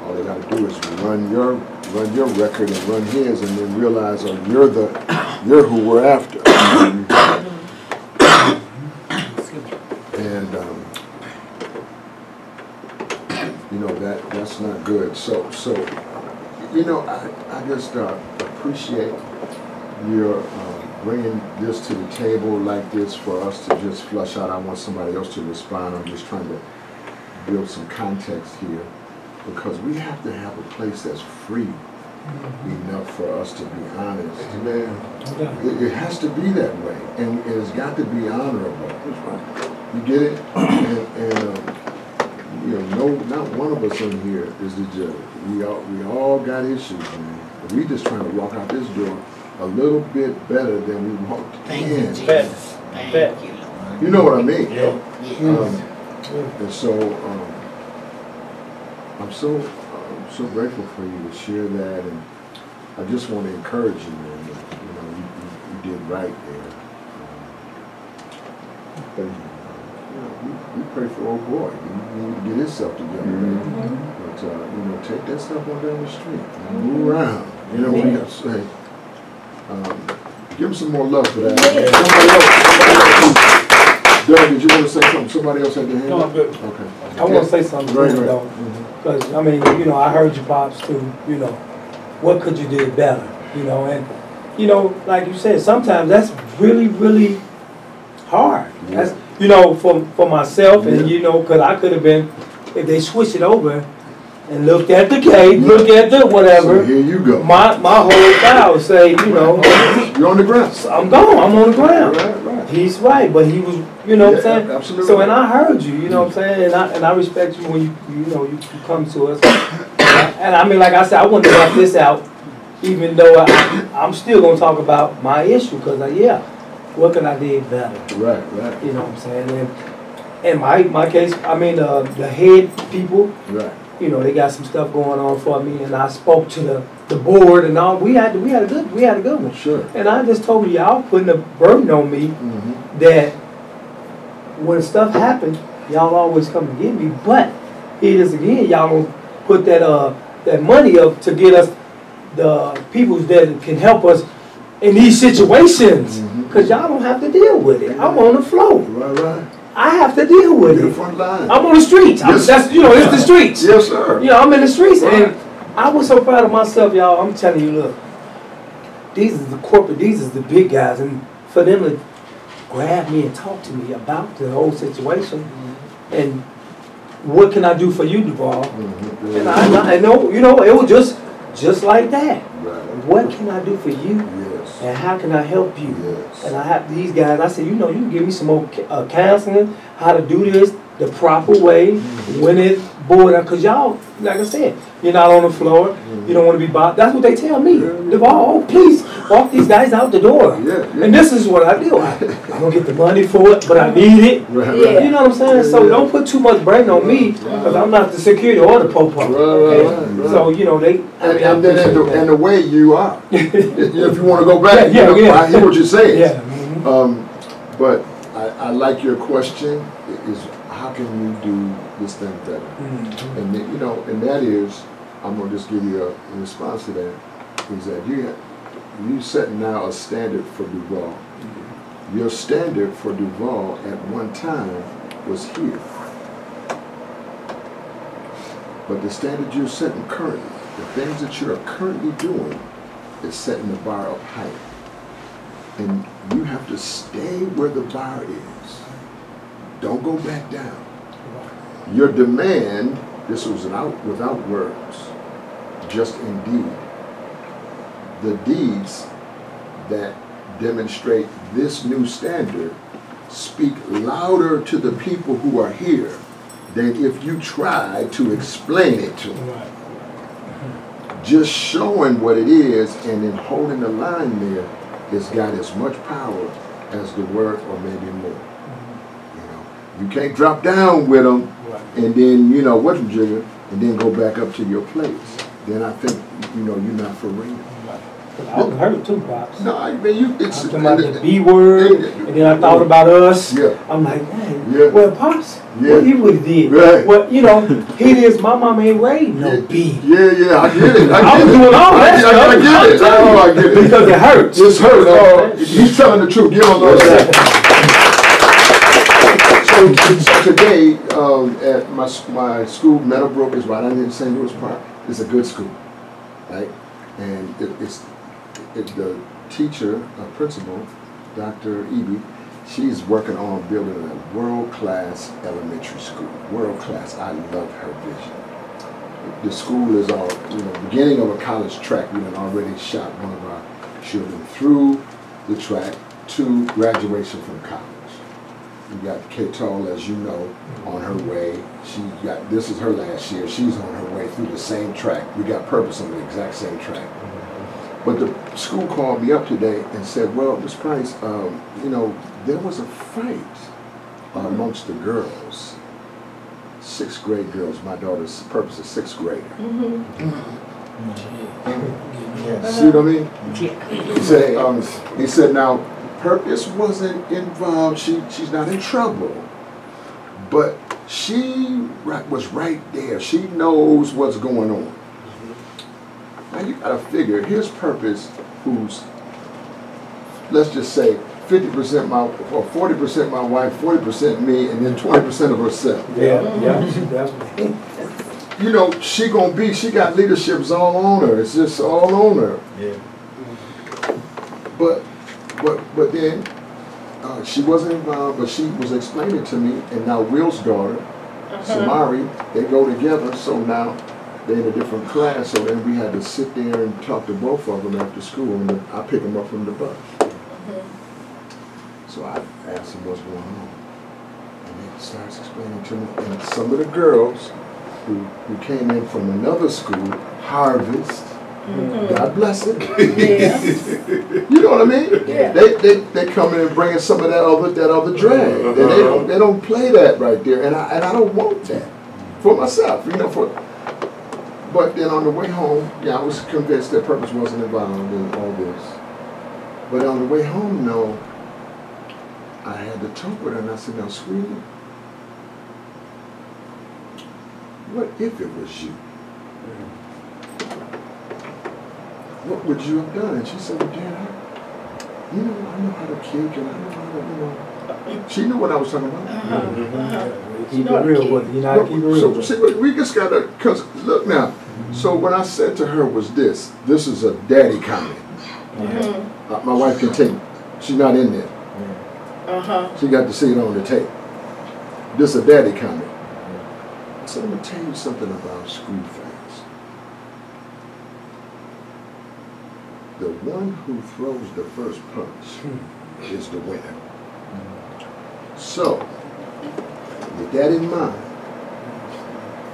all they got to do is run your record and run his, and then realize, oh, you're who we're after. And you know, that's not good. So you know, I just appreciate your bringing this to the table like this for us to just flush out. I want somebody else to respond. I'm just trying to build some context here, because we have to have a place that's free enough for us to be honest. It has to be that way, and it's got to be honorable. You get it? And you know, not one of us in here is the judge. We all got issues, man. We just trying to walk out this door a little bit better than we walked in. Thank you, Lord. You know what I mean? Yeah. And so I'm so grateful for you to share that, and I just want to encourage you, man. That, you know, you did right there. Thank you. We pray for old boy. He need to get himself together, man. But you know, take that stuff on down the street. Move around. You know what you got to say. Give him some more love for that. Doug, did you want to say something? Somebody else had their hand up? No, I'm good. Okay. I want to say something Right, too, though. Because, I mean, you know, I heard your pops too, you know, what could you do better, you know, and, you know, like you said, sometimes that's really, really hard. Yeah. That's, you know, for myself, and, you know, because I could have been, if they switch it over and looked at the cake, look at the whatever, So here you go. my whole file say, you know, You're on the ground. I'm gone, I'm on the ground. Right. He's right, but he was, you know what I'm saying? Absolutely. So, and I heard you, you know what I'm saying? And I respect you when you know, you come to us. And I mean, like I said, I wouldn't have left this out, even though I'm still going to talk about my issue, because, what could I do better? Right. You know what I'm saying? And my case, I mean, the head people, Right. you know, they got some stuff going on for me, and I spoke to the board and all. We had a good one. Sure. And I just told y'all putting a burden on me that when stuff happens, y'all always come and get me. But it is again, y'all don't put that money up to get us the people that can help us in these situations, because y'all don't have to deal with it. I'm on the floor. Right. I have to deal with You're it. front line. I'm on the streets. Yes. That's, you know, it's the streets. Yes, sir. You know, I'm in the streets, Right. and I was so proud of myself, y'all. I'm telling you, look, these is the corporate, these is the big guys, and for them to grab me and talk to me about the whole situation, and what can I do for you, Duval? And I know, you know, it was just like that. Right. What can I do for you? Yes. And how can I help you? Yes. And I have these guys, I said, you know, you can give me some more counseling, how to do this the proper way, when it's bored out, because y'all, like I said, you're not on the floor, you don't want to be bothered. That's what they tell me. Duval, oh, please, walk these guys out the door. Yeah. And this is what I do. I don't get the money for it, but I need it. Right. You know what I'm saying? So don't put too much burden on me, because I'm not the security or the popo. Right. So, you know, they, I mean, I And then appreciate and the way you are. If you want to go back, Yeah, you know, yeah. I hear what you're saying. Yeah. But I like your question, is how can we do this thing better? And you know, and that is, I'm gonna just give you a response to that, is that you setting now a standard for Duval. Your standard for Duval at one time was here. But the standard you're setting currently, the things that you're currently doing, is setting the bar up higher. And you have to stay where the bar is. Don't go back down. Your demand, this was without words, just in deed. The deeds that demonstrate this new standard speak louder to the people who are here than if you try to explain it to them. Just showing what it is and then holding the line there has got as much power as the word or maybe more. You know, you can't drop down with them and then, you know, what jigger, and then go back up to your place. Then I think, you know, you're not for real. I was hurt too, Pops. No, I mean, it's... I'm talking about the B word, and then I thought about us. Yeah. I'm like, man, Yeah. well, Pops, Yeah. what he would have did. Right. Well, you know, it is, my mama ain't raised no B. Yeah, I get it. I was doing all that stuff. I get it. Oh, I get it. Because it hurts. It's hurt. Oh, he's telling the truth. You don't know that. So today, at my school, Meadowbrook is right under St. Louis Park. It's a good school, right? And the teacher, principal, Dr. Eby, she's working on building a world-class elementary school. World-class. I love her vision. The school is beginning of a college track. We had already shot one of our children through the track to graduation from college. We got K-Toll, as you know, on her way. This is her last year. She's on her way through the same track. We got Purpose on the exact same track. But the school called me up today and said, well, Ms. Price, you know, there was a fight amongst the girls. 6th grade girls. My daughter's Purpose is 6th grader. See what I mean? He said, now, Purpose wasn't involved. She's not in trouble. But she was right there. She knows what's going on. Now you gotta figure, here's Purpose, who's, let's just say, 50% or 40% my wife, 40% me, and then 20% of herself. Yeah, definitely. You know, she got leaderships all on her. It's just all on her. Yeah. But then she wasn't involved, but she was explaining to me, and now Will's daughter, Samari, they go together, so now they're in a different class, so then we had to sit there and talk to both of them after school, and I pick them up from the bus. So I asked them what's going on, and he starts explaining to me, and some of the girls who came in from another school, Harvest, God bless it. Yeah. You know what I mean? Yeah. They come in and bring some of that other drag. They don't play that right there, and I don't want that for myself. You know, but then on the way home, I was convinced that Purpose wasn't involved in all this. But on the way home, no, I had to talk with her, and I said, now, sweetie, what if it was you? What would you have done? And she said, well, Dad, I know how to kick, and I know how to, She knew what I was talking about. Keep it real with you. Keep it real. So, we just got to, because, look now, so what I said to her was this is a daddy comment. My wife can take, she's not in there. She got to see it on the tape. This is a daddy comment. So I'm going to tell you something about school things. The one who throws the first punch is the winner. So, with that in mind,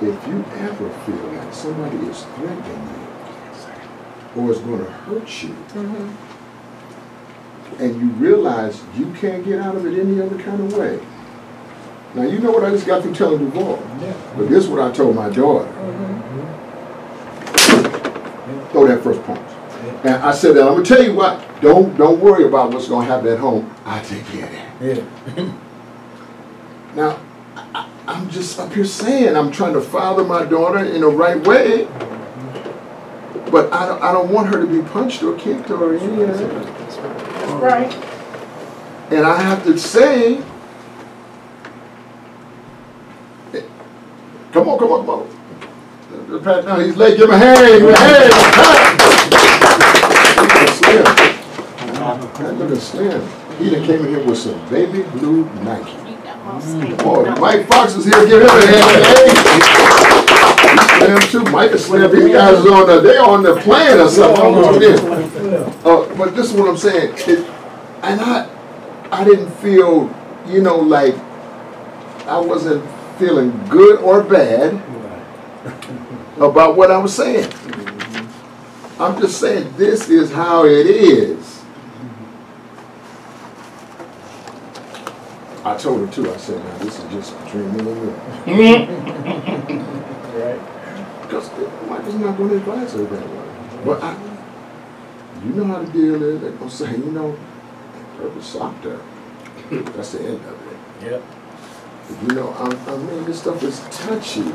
if you ever feel like somebody is threatening you or is going to hurt you, and you realize you can't get out of it any other kind of way. Now, you know what I just got through telling Duval, but this is what I told my daughter. Throw that first punch. And I said that, I'm going to tell you what, don't worry about what's going to happen at home. I take care of that. Now, I'm just up here saying, I'm trying to father my daughter in the right way, but I don't want her to be punched or kicked or any of that. Right. And I have to say, come on. Pat, now he's late. Give him a hand. Look at Slim. He done came in here with some baby blue Nike. Boy, Mike Fox is here. Give him a hand. Slim too. Mike and Slim. These guys are they're on the plane or something. But this is what I'm saying. And I didn't feel, like I wasn't feeling good or bad about what I was saying. I'm just saying this is how it is. I told her too, I said, now this is just between me and you. Right. Because I'm just not going to advise her that way. But you know how to deal with it. They're going to say, you know, purpose stopped her. That's the end of it. Yep. You know, I mean, this stuff is touchy.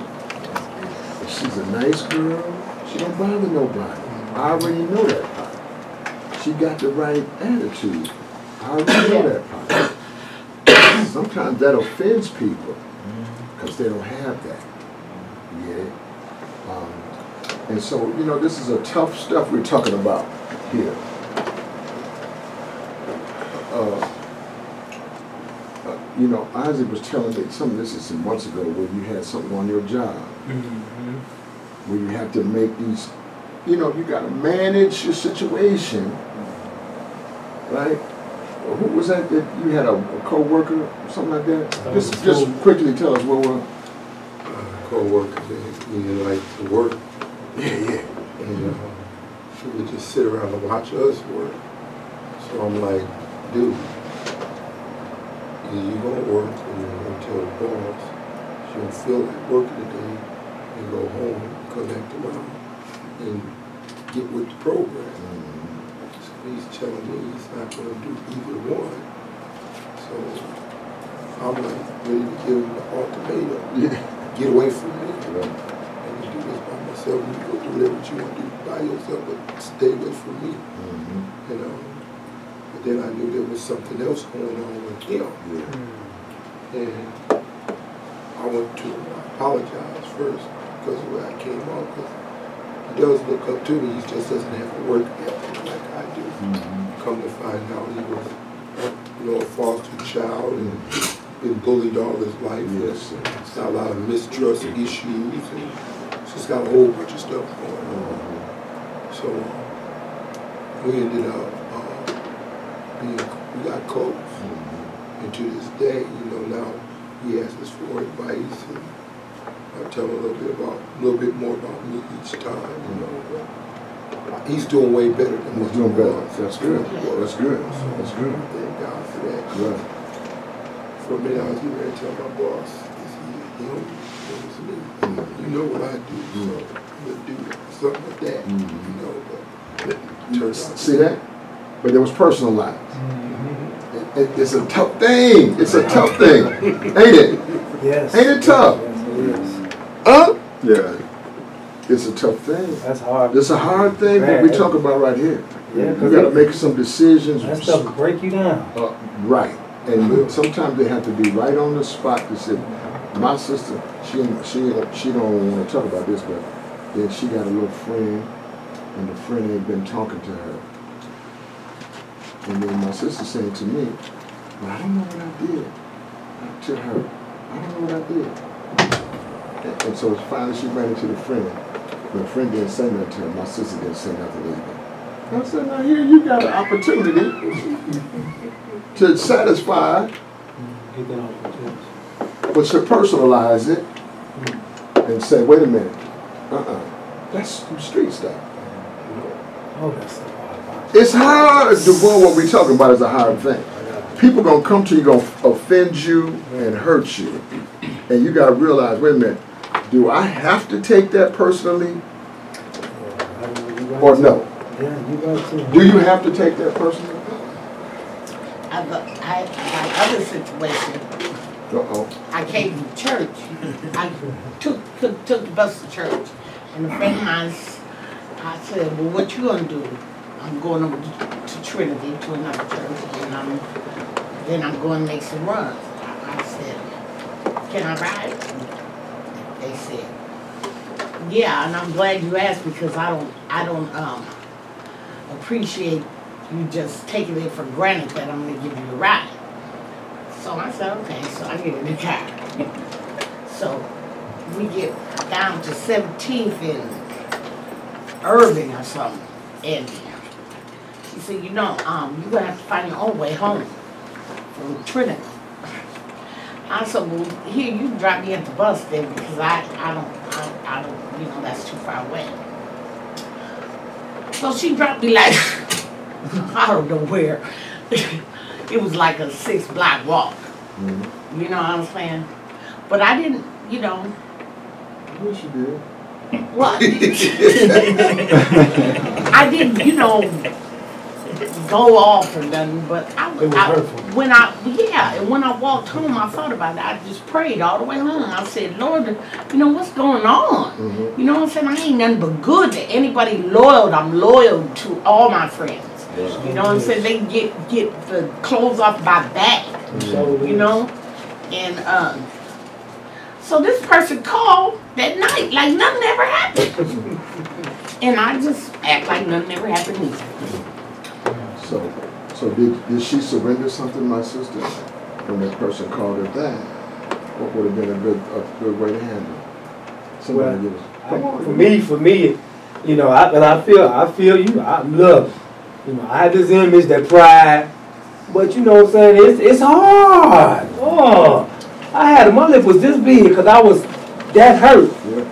If she's a nice girl, she don't bother nobody. I already know that part. She got the right attitude. I already know that part. Sometimes that offends people because they don't have that. Yeah. And so, you know, this is a tough stuff we're talking about here. You know, Isaac was telling me some of this is some months ago where you had something on your job. Where you have to make these, you know, you got to manage your situation, right? Who was that you had a co-worker, something like that? Just quickly tell us what was. Co-workers, you like to work. Yeah. And she would just sit around and watch us work. So I'm like, dude, you gonna work and you're gonna tell the boss she don't feel like working today, and go home and connect around and get with the program. So he's telling me he's not gonna do either one. So I'm like ready to give him the ultimatum. Get away from me. And you do this by myself, and you go do whatever you want to do by yourself, but stay away from me. You know. But then I knew there was something else going on with him. And I went to apologize first because of where I came off. Because he does look up to me, he just doesn't have to work ethic like I do. Come to find out he was, you know, a foster child and been bullied all his life. Yes. It's got a lot of mistrust issues and it's just got a whole bunch of stuff going on. So we ended up we got close. And to this day, you know, now he asks us for advice and I tell him a little bit more about me each time, you know. He's doing way better than He's doing better. That's good. That's good. That's good. Thank God for that. Right. For a minute, I was getting ready to tell my boss, is he him? It was me. You know what I do, so I'm going to do something like that, you know, but it turned out. See that? But it was personalized. It's a tough thing. It's a tough thing. Ain't it? Yes. Ain't it tough? Yes, it is. Huh? Yeah. It's a tough thing. That's hard. It's a hard thing that we talk about right here. Yeah, you got to make some decisions. That stuff will break you down. Right. And sometimes they have to be right on the spot to say, my sister, she don't want to talk about this, but then she got a little friend, and the friend ain't been talking to her. And then my sister saying to me, well, I don't know what I did to her. I don't know what I did. And so finally she ran into the friend. But the friend didn't say nothing to her. My sister didn't say nothing either. I said, now here you got an opportunity to satisfy, but to personalize it and say, wait a minute, that's some street stuff. Oh, that's so hard. It's hard to do what we're talking about is a hard thing. People gonna come to you, gonna offend you and hurt you. And you gotta realize, wait a minute, do I have to take that personally? Or no? Yeah, you got to. Do you have to take that personally? I other situation. I came to church. I took the bus to church. And a friend of mine, I said, well, what you gonna do? I'm going over to Trinity, to another church, and then I'm going to make some runs. I said, can I ride? They said, yeah, and I'm glad you asked because I don't appreciate you just taking it for granted that I'm going to give you a ride. So I said, okay, so I get in the car. So we get down to 17th in Irving or something, and he said, you know, you're going to have to find your own way home from Trinity. I said, well, here, you can drop me at the bus then because I don't, you know, that's too far away. So she dropped me like, I don't know where. It was like a 6-block walk. You know what I'm saying? But I didn't, you know. I wish you did. What? I didn't, you know, go off or nothing, but It was hurtful. when I walked home, I thought about it. I just prayed all the way home. I said, Lord, you know, what's going on? You know what I'm saying? I ain't nothing but good to anybody loyal. I'm loyal to all my friends. You know what I'm saying? They get the clothes off my back. You know? And so this person called that night like nothing ever happened. And I just act like nothing ever happened either. So did she surrender something, my sister, when that person called her back? What would have been a good way to handle it? Somebody give us. Come on. For me, you know, I feel you. I love, you know, I had this image, that pride, but you know what I'm saying? It's hard. Oh, I had my lip was this big because I was that hurt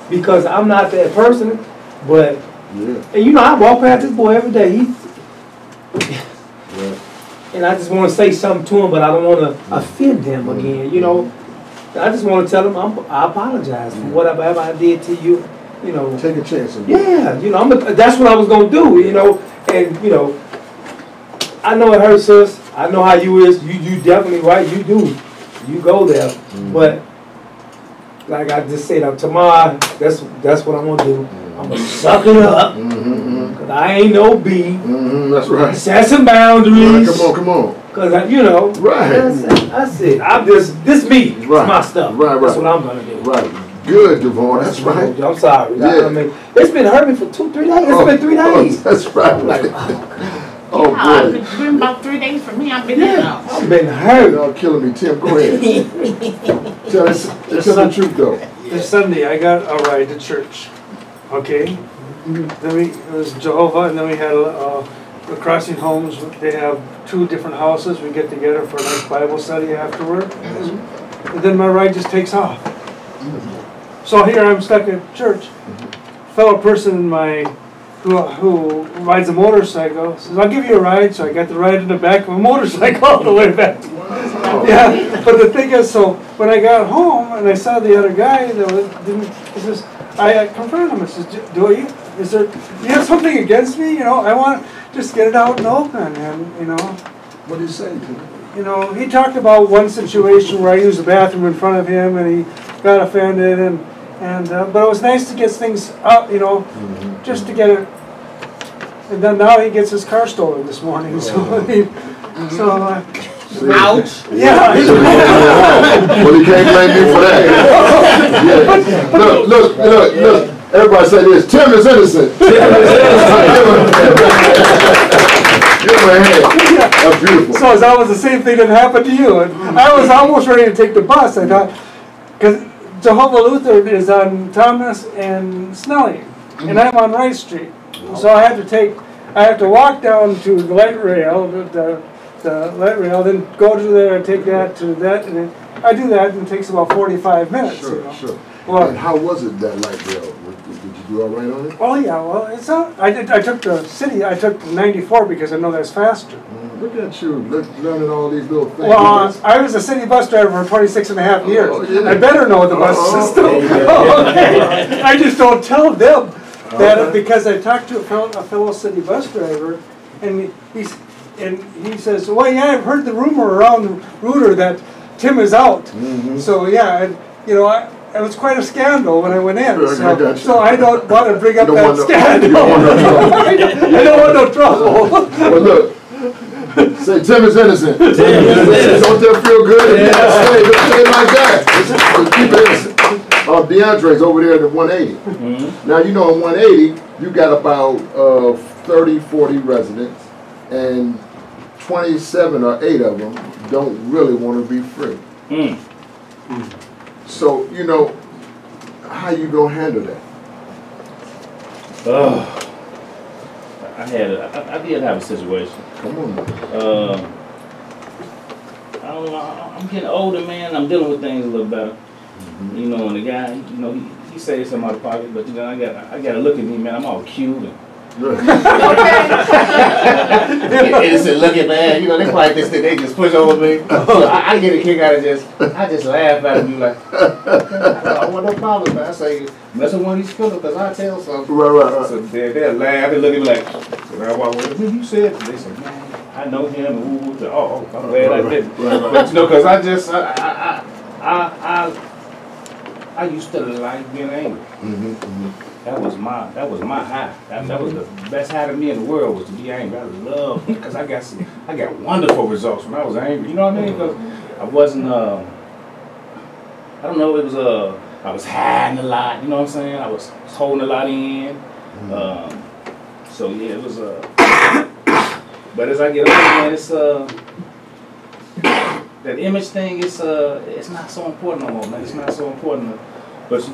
because I'm not that person, but and you know I walk past this boy every day. And I just want to say something to him, but I don't want to offend him again. You know, I just want to tell him I apologize for whatever I did to you. You know, take a chance. Yeah, you know, that's what I was gonna do. You know, and you know, I know it hurts us. I know how you is. You definitely right. You do. You go there, but like I just said, tomorrow. That's what I'm gonna do. I'm gonna suck it up. Cause I ain't no B. That's right. Set some boundaries. Right, come on. Cause you know. Right. That's it. I'm just this me. Right. It's my stuff. Right. That's what I'm gonna do. Right. Good, Devon. That's right. I'm sorry. Yeah. I mean, it's been hurting for 2-3 days. It's been 3 days. That's right. Like, oh boy. It's been about 3 days for me. I've been out. I've been hurt. Y'all killing me, Tim. Go ahead. Tell the truth though. This Sunday, I got a ride to church. Okay. Then it was Jehovah, and then we had the Crossing Homes. They have 2 different houses. We get together for a nice Bible study afterward. And then my ride just takes off. So here I'm stuck at church. Fellow person in who rides a motorcycle says, "I'll give you a ride." So I got the ride in the back of a motorcycle all the way back. Yeah, but the thing is, so when I got home and I saw the other guy I confronted him. I says, "Do you have something against me? You know, I want to just get it out in the open." And you know, what did he say to him? You know, he talked about one situation where I used the bathroom in front of him, and he got offended, but it was nice to get things up, you know, just to get it. And then now he gets his car stolen this morning, so ouch. Yeah. Well, he can't blame me for that. Yeah. Look. Everybody say this. Tim is innocent. Give him a hand. That's beautiful. So that was the same thing that happened to you. And I was almost ready to take the bus. I thought, because Jehovah Lutheran is on Thomas and Snelling, and I'm on Wright Street. So I have to walk down to the light rail, the light rail, then go to there and take that to that, and then I do that, and it takes about 45 minutes. Sure, you know? sure. Well, and how was it, that light rail? Did you do all right on it? Oh yeah, well it's not. I took the city. I took the 94 because I know that's faster. Look at you, learning all these little things. Well, I was a city bus driver for 26 and a half years. Yeah. I better know the bus system. Okay. I just don't tell them that because I talked to a fellow city bus driver, and he says, "Well, yeah, I've heard the rumor around the router that Tim is out." So yeah, and, you know, it was quite a scandal when I went in. So I don't want to bring up that scandal. You don't want no trouble. I don't want no trouble. Well, look. Say Tim is innocent. Don't that feel good? Yeah. Say it like that. Keep it innocent. DeAndre's over there at 180. Now, you know, in 180, you got about 30, 40 residents, and 27 or 8 of them don't really want to be free. So, you know, how you gonna handle that? I did have a situation. Come on. I don't know. I'm getting older, man. I'm dealing with things a little better. You know, and the guy, you know, he saves some out of pocket, but you know, I got to look at me, man. I'm all cute and It's a looking man, you know, they probably just think they just push over me. So I get a kick out of I just laugh at them, like, I want no problem, man. I say, mess with one of these fellas, because I tell something. Right. So they'll laugh, they look at me like, so I walk away, you said, they say, man, I know him, and I'm glad I didn't. But you know, because I used to like being angry. That was my high. That was the best high to me in the world, was to be angry. I love, because I got wonderful results when I was angry. You know what I mean? Because I wasn't I don't know. It was I was hiding a lot. You know what I'm saying? I was holding a lot in. So yeah, it was But as I get older, man, it's that image thing. It's not so important no more, man. It's not so important. But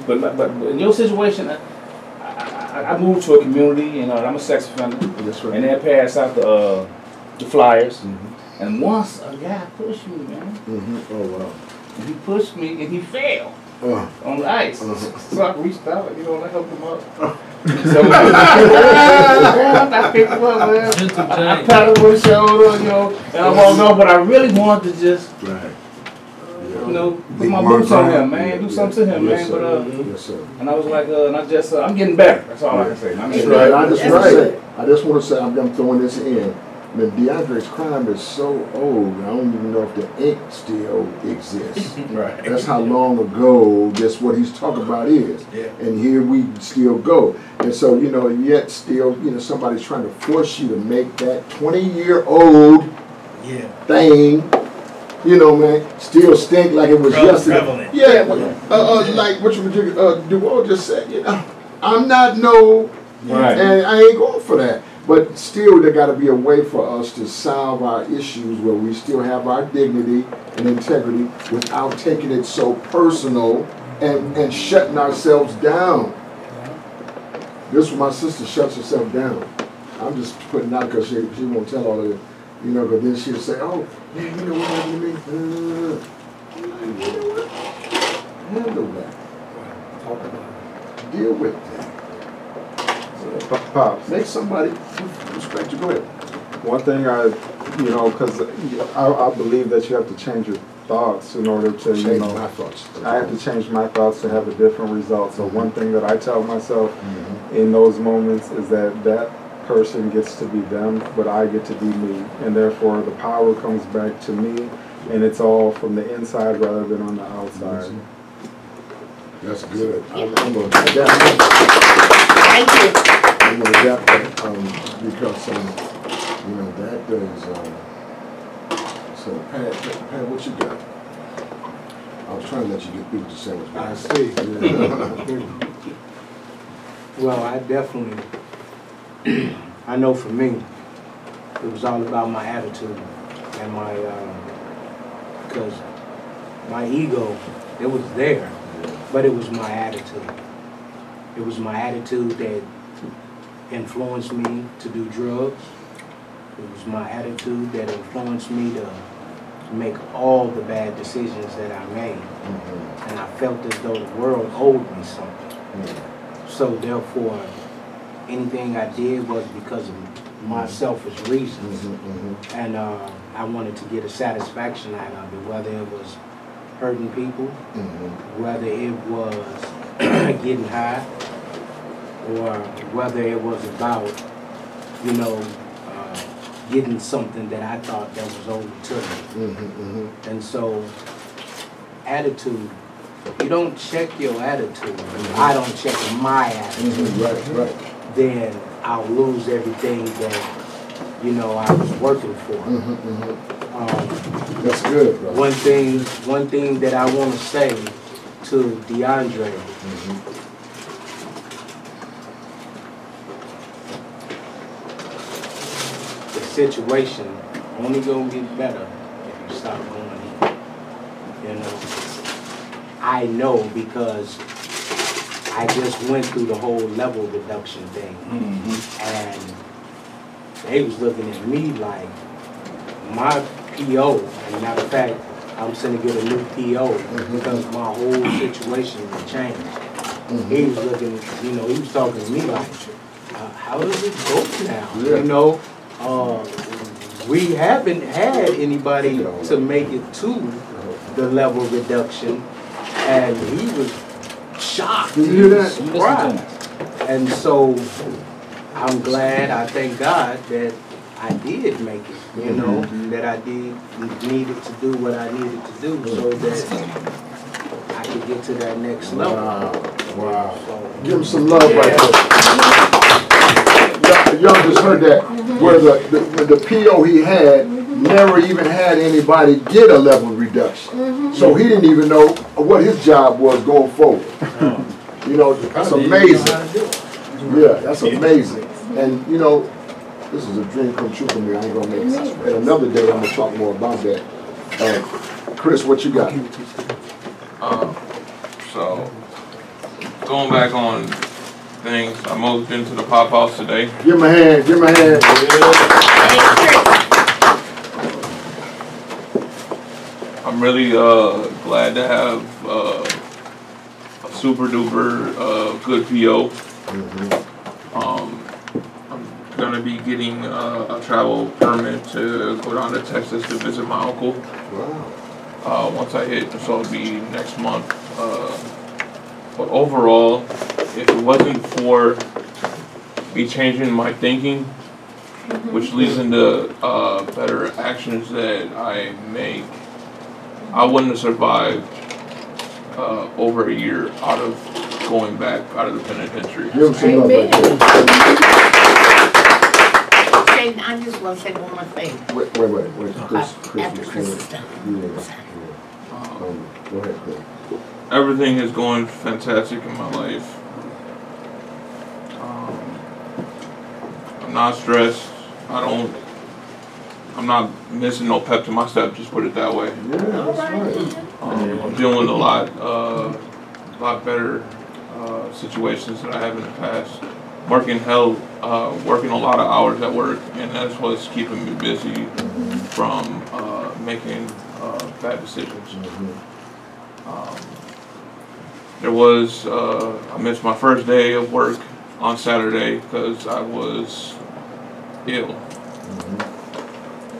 in your situation, I moved to a community, and I'm a sex offender. That's right. And they pass out the flyers. And once a guy pushed me, man. Oh wow. And he pushed me, and he fell on the ice. So I reached out, and I helped him up. So I picked him up, man. I patted him on the shoulder, and I walked off. But I really wanted to just, put my boots on him, man. Do something to him, man. But and I was like, I'm getting better. That's all I can say. That's right. I just want to say, I'm throwing this in. I mean, DeAndre's crime is so old, I don't even know if the ink still exists. Right. That's how long ago just what he's talking about is. Yeah. And here we still go. And so, yet still, somebody's trying to force you to make that 20-year-old thing, man, still stink like it was yesterday. Prevalent. Yeah, like what Duval just said, I'm not right. And I ain't going for that. But still, there got to be a way for us to solve our issues where we still have our dignity and integrity without taking it so personal and shutting ourselves down. This my sister shuts herself down. I'm just putting out because she won't tell all of it. Because then she'll say, oh, man, you know what happened to me? Handle that. Talk about it. Deal with that. Pops. Make somebody respect you. Go ahead. One thing because I believe that you have to change your thoughts in order to, change my thoughts. I have to change my thoughts to have a different result. So one thing that I tell myself in those moments is that person gets to be them, but I get to be me. And therefore the power comes back to me, and it's all from the inside rather than on the outside. That's good. I'm going to adapt that. Thank you. I'm going to adapt that because, that is, so Pat, what you got? I was trying to let you get through with your sandwich. I see. Well, I definitely, I know for me, it was all about my attitude and my, because my ego, it was there, but it was my attitude. It was my attitude that influenced me to do drugs. It was my attitude that influenced me to make all the bad decisions that I made. And I felt as though the world owed me something. So therefore, anything I did was because of my selfish reasons. And I wanted to get a satisfaction out of it, whether it was hurting people, whether it was getting high, or whether it was about, getting something that I thought that was owed to me. And so, attitude, you don't check your attitude. I don't check my attitude. Right. Then I'll lose everything that, I was working for. That's good, bro. One thing that I want to say to DeAndre, the situation only gonna get better if you stop going in. I know because I just went through the whole level reduction thing, and they was looking at me like my PO, and matter of fact, I'm sending get a new PO because my whole situation had changed. He was looking, he was talking to me like, how does it go now? Yeah. You know, we haven't had anybody to make it to the level reduction, and he was shocked. Did you hear that? He was surprised. And so I'm glad, I thank God that I did make it, you know, that I needed to do what I needed to do so that I could get to that next level. Wow. So, give him some love right there. Y'all just heard that, where the PO he had never even had anybody get a level reduction. So he didn't even know what his job was going forward. You know, that's amazing. Yeah, that's amazing. And you know, this is a dream come true for me. I ain't gonna make it. And another day I'm gonna talk more about that. Chris, what you got? So going back on things, I moved into the pop house today. Give him a hand, give him a hand. I'm really glad to have a super duper good PO. I'm gonna be getting a travel permit to go down to Texas to visit my uncle. Wow. Once I hit, so it'll be next month. But overall, if it wasn't for me changing my thinking, which leads into better actions that I make, I wouldn't have survived over a year out of going back out of the penitentiary. I just want to say one more thing. Wait. Chris is done. Go ahead, Chris. Everything is going fantastic in my life. I'm not stressed. I'm not missing no pep to my step, just put it that way. Yeah, that's right. I'm dealing with a lot better situations than I have in the past. Working a lot of hours at work, and that's what's keeping me busy from making bad decisions. I missed my first day of work on Saturday because I was ill.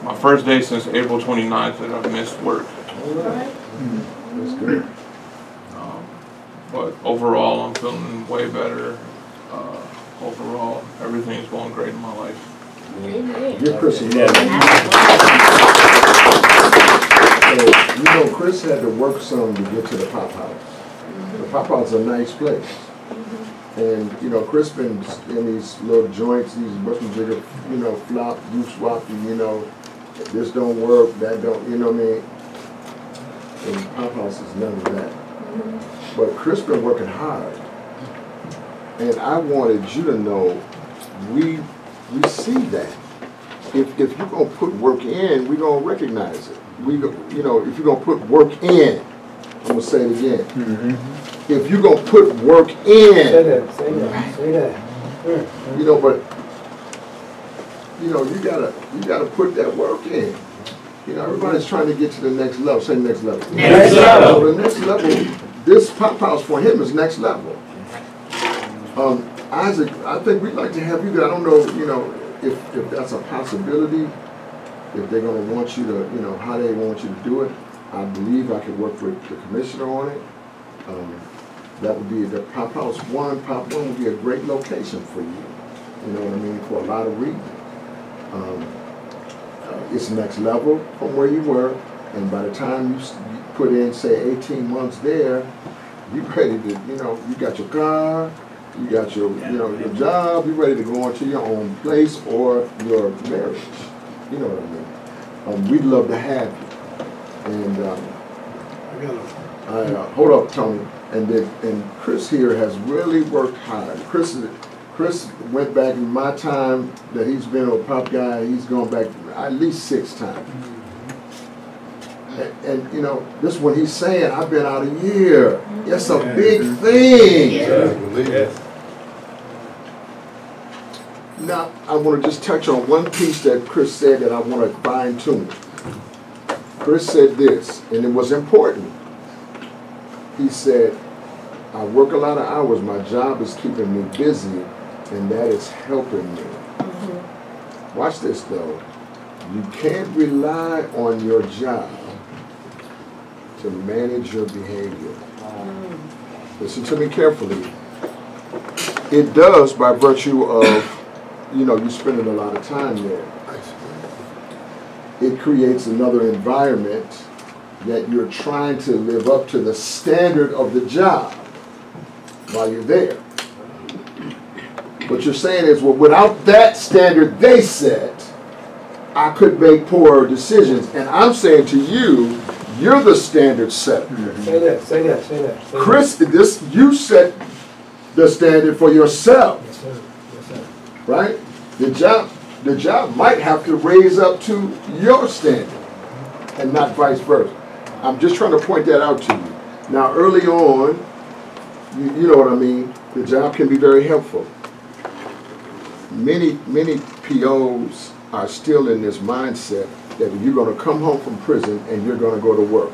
My first day since April 29th that I've missed work. That's good. But overall, I'm feeling way better. Overall, everything's going great in my life. Give Chris a love. So, you know, Chris had to work some to get to the pop house. The pop house is a nice place. And, you know, Chris been in these little joints, these working jigger, you know, flop, you swap, you know, this don't work, that don't, you know what I mean? And the pop house is none of that. But Chris been working hard. And I wanted you to know, we see that. If you're gonna put work in, we're gonna recognize it. You know, if you're gonna put work in, I'm gonna say it again. If you're gonna put work in, say that. you know, but you know, you gotta put that work in. You know, everybody's trying to get to the next level. Say next level. Next level. So the next level, this pop house for him is next level. Isaac, I think we'd like to have you there. I don't know, you know, if that's a possibility, if they're going to want you to, you know, how they want you to do it. I believe I could work with the commissioner on it. That would be the Pop House 1. Pop 1 would be a great location for you. You know what I mean? For a lot of reasons. It's next level from where you were, and by the time you put in, say, 18 months there, you ready to, you know, you got your car, you got your, you know, your job, you're ready to go into your own place or your marriage. You know what I mean? We'd love to have you. And hold up, Tony. And Chris here has really worked hard. Chris went back in my time that he's been a pop guy. He's gone back at least 6 times. And you know, this one he's saying, I've been out a year. It's a big thing. Yes. Now, I want to just touch on one piece that Chris said that I want to fine tune. Chris said this, and it was important. He said, I work a lot of hours. My job is keeping me busy, and that is helping me. Watch this though. You can't rely on your job to manage your behavior. Listen to me carefully. It does by virtue of, you know, you spending a lot of time there. It creates another environment that you're trying to live up to the standard of the job while you're there. What you're saying is, well, without that standard they set, I could make poorer decisions. And I'm saying to you, you're the standard setter. Say that, say that, say that. Chris, you set the standard for yourself. Yes, sir. Yes, sir. Right? The job might have to raise up to your standard and not vice versa. I'm just trying to point that out to you. Now, early on, you know what I mean, the job can be very helpful. Many POs are still in this mindset that you're going to come home from prison and you're going to go to work.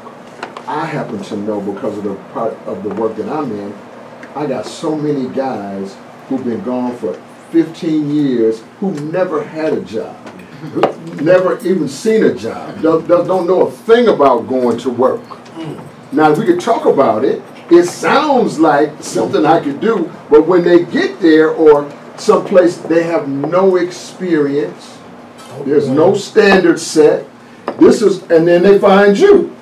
I happen to know, because of the part of the work that I'm in, I got so many guys who've been gone for 15 years who never had a job, never even seen a job, don't know a thing about going to work. Now, we could talk about it. It sounds like something I could do, but when they get there or someplace they have no experience, there's no standard set. And then they find you.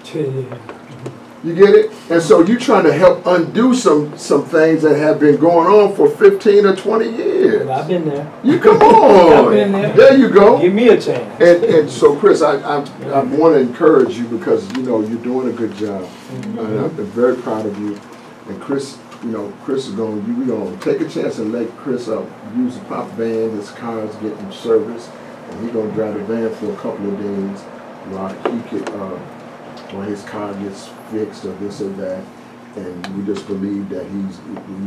You get it? And so you're trying to help undo some things that have been going on for 15 or 20 years. I've been there. You come on. I've been there. There you go. Give me a chance. And so, Chris, I want to encourage you because, you know, you're doing a good job. And I'm very proud of you. And Chris, you know, Chris is we're going to take a chance and let Chris use the pop van. His car is getting serviced. And he's going to drive the van for a couple of days while he could, when his car gets fixed or this or that, and we just believe that he's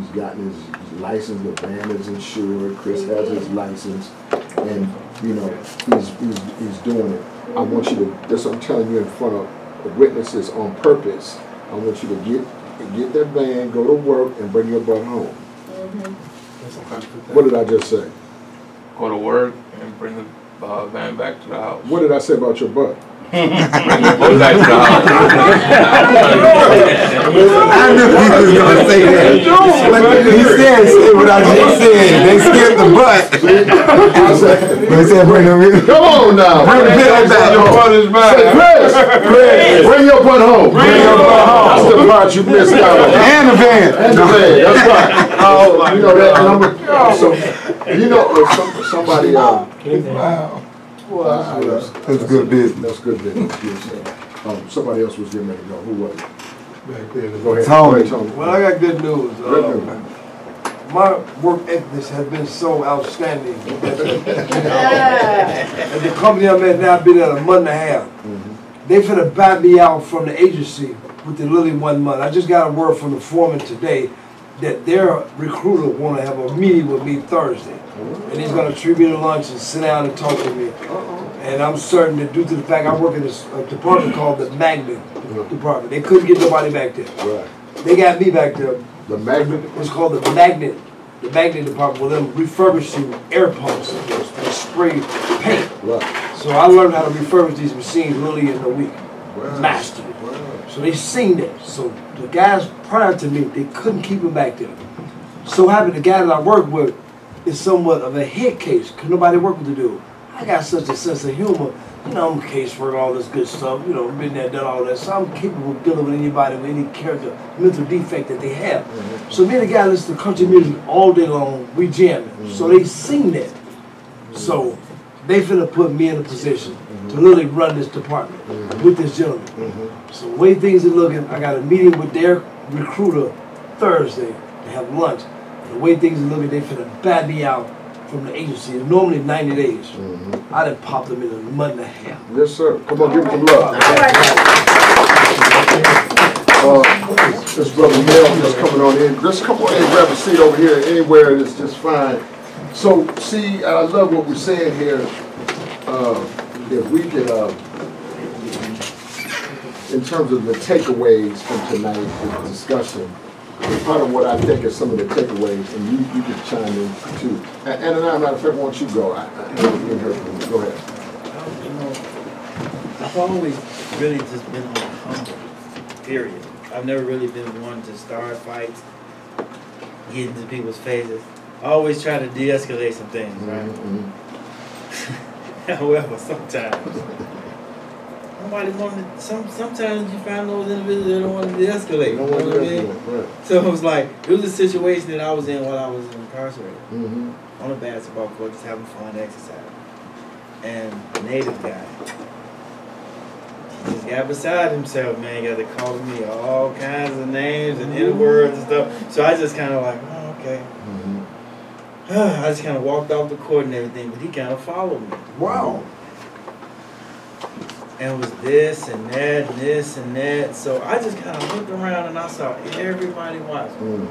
gotten his license, the van is insured, Chris has his license, and you know he's doing it. I want you to, this I'm telling you in front of witnesses on purpose, I want you to get that van, go to work, and bring your butt home. What did I just say? Go to work and bring the van back to the house. What did I say about your butt? Bring the boat back to the house. I knew he was going to say that. He said, say what I just said. They skipped the butt. They said, bring the Come on now. Bring the van back. Your butt is back. Chris, bring your butt home. Bring your butt home. That's the part you missed out on. And the van. And the van. That's right. You know that number. So, you know, somebody. Wow. That's good business. That's good business. Somebody else was getting ready to go. Who was it? Back there. Go ahead. Tony. Well, I got good news. Good news. My work ethics has been so outstanding. At the company I'm at now, I've been at a month and a half. They finna buy me out from the agency within literally 1 month. I just got a word from the foreman today that their recruiter want to have a meeting with me Thursday. And he's going to treat me to lunch and sit down and talk to me. And I'm certain that due to the fact I work in this department called the magnet department, they couldn't get nobody back there. Right. They got me back there. The magnet? It's called the magnet department with them refurbishing air pumps and spray paint. Right. So I learned how to refurbish these machines really in a week. Wow. Mastered it. Wow. So they seen that. So the guys prior to me, they couldn't keep him back there. So happened the guy that I work with is somewhat of a head case. Could nobody work with the dude? I got such a sense of humor. You know, I'm a caseworker, all this good stuff. You know, been there, done all that. So I'm capable of dealing with anybody with any character, mental defect that they have. So me and the guy listen to country music all day long. We jamming. So they seen that. So they finna put me in a position to literally run this department with this gentleman. So the way things are looking, I got a meeting with their recruiter Thursday to have lunch. The way things are looking, they finna bat me out from the agency. It's normally 90 days. I done popped them in a month and a half. Yes, sir. Come on, give me some love. This brother Mel just coming on in. Just come on in, grab a seat over here. Anywhere is just fine. So, see, I love what we're saying here. If we could, in terms of the takeaways from tonight's discussion, part of what I think is some of the takeaways, and you can chime in too. And as a matter of fact, once you go, I haven't heard from you. Go ahead. You know, I've always really just been on a humble, period. I've never really been one to start fights, get into people's faces. I always try to de-escalate some things, right? However, sometimes nobody wanted. Sometimes you find those individuals that don't want to de-escalate. You know what I mean? Right. So it was like it was a situation that I was in while I was incarcerated on a basketball court, just having fun, exercise. And the native guy, he just got beside himself, man. He got to call me all kinds of names and N-words and stuff. So I just kind of like, oh, okay. I just kind of walked off the court and everything, but he kind of followed me. Wow. And it was this and that and this and that. So I just kind of looked around and I saw everybody watching.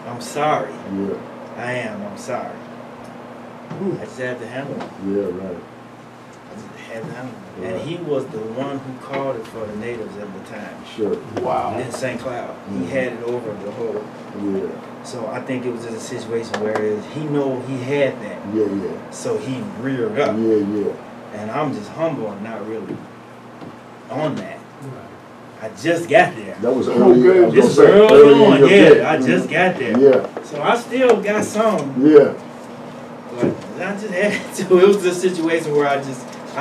I'm sorry. Yeah. I am. I'm sorry. I just had to handle it. Yeah, right. I just had to handle it. And he was the one who called it for the natives at the time. Sure. Wow. In St. Cloud. He had it over the whole. Yeah. So I think it was just a situation where he know he had that. Yeah, yeah. So he reared up. Yeah, yeah. And I'm just humble and not really on that. I just got there. That was early. This was early on, yeah. I just got there. Yeah. So I still got some. Yeah. But I just had to. It was a situation where I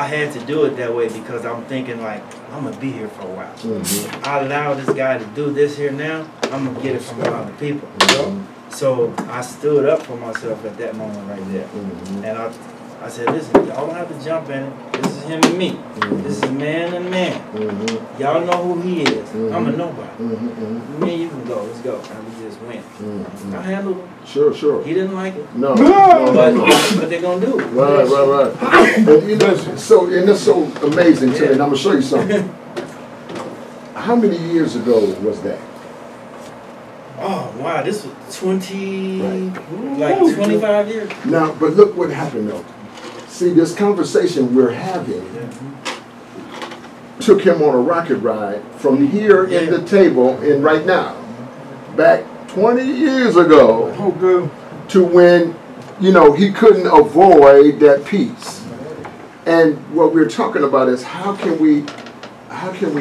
had to do it that way because I'm thinking like, I'm going to be here for a while. I allow this guy to do this here now, I'm going to get it from other people. So I stood up for myself at that moment right there. And I said, listen, y'all don't have to jump in it. This is him and me. This is man and man. Y'all know who he is. I'm a nobody. Me and you can go. Let's go. And we just went. I handled him. Sure, sure. He didn't like it. No. But what they gonna do? Right. And you know, and that's so amazing to me. And I'm gonna show you something. How many years ago was that? Oh wow, this was 25 years. Now, but look what happened though. See, this conversation we're having took him on a rocket ride from here in the table and right now, back 20 years ago, to when, you know, he couldn't avoid that piece. And what we're talking about is how can we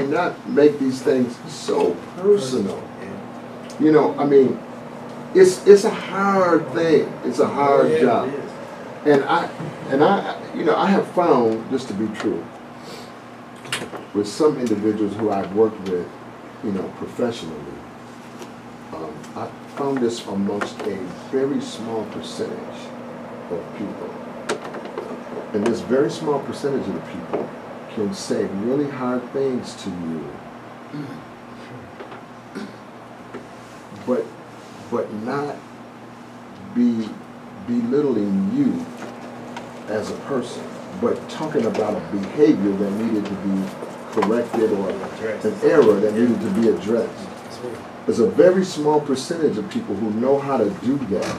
not make these things so personal? You know, I mean, it's a hard thing. It's a hard job. And I, you know, I have found this to be true with some individuals who I've worked with, you know, professionally. I found this amongst a very small percentage of people. And this very small percentage of the people can say really hard things to you, but not be belittling you as a person, but talking about a behavior that needed to be corrected or an error that needed to be addressed. There's a very small percentage of people who know how to do that.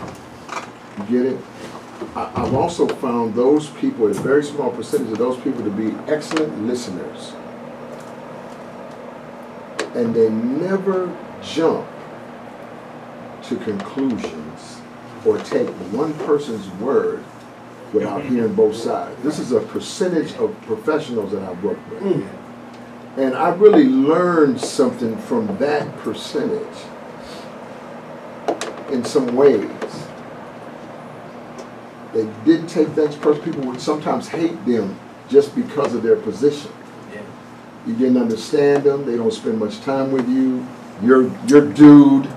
You get it? I've also found those people, a very small percentage of those people, to be excellent listeners. And they never jump to conclusions or take one person's word without hearing both sides. This is a percentage of professionals that I've worked with. And I really learned something from that percentage in some ways. They didn't take things personal. People would sometimes hate them just because of their position. You didn't understand them. They don't spend much time with you. You're dude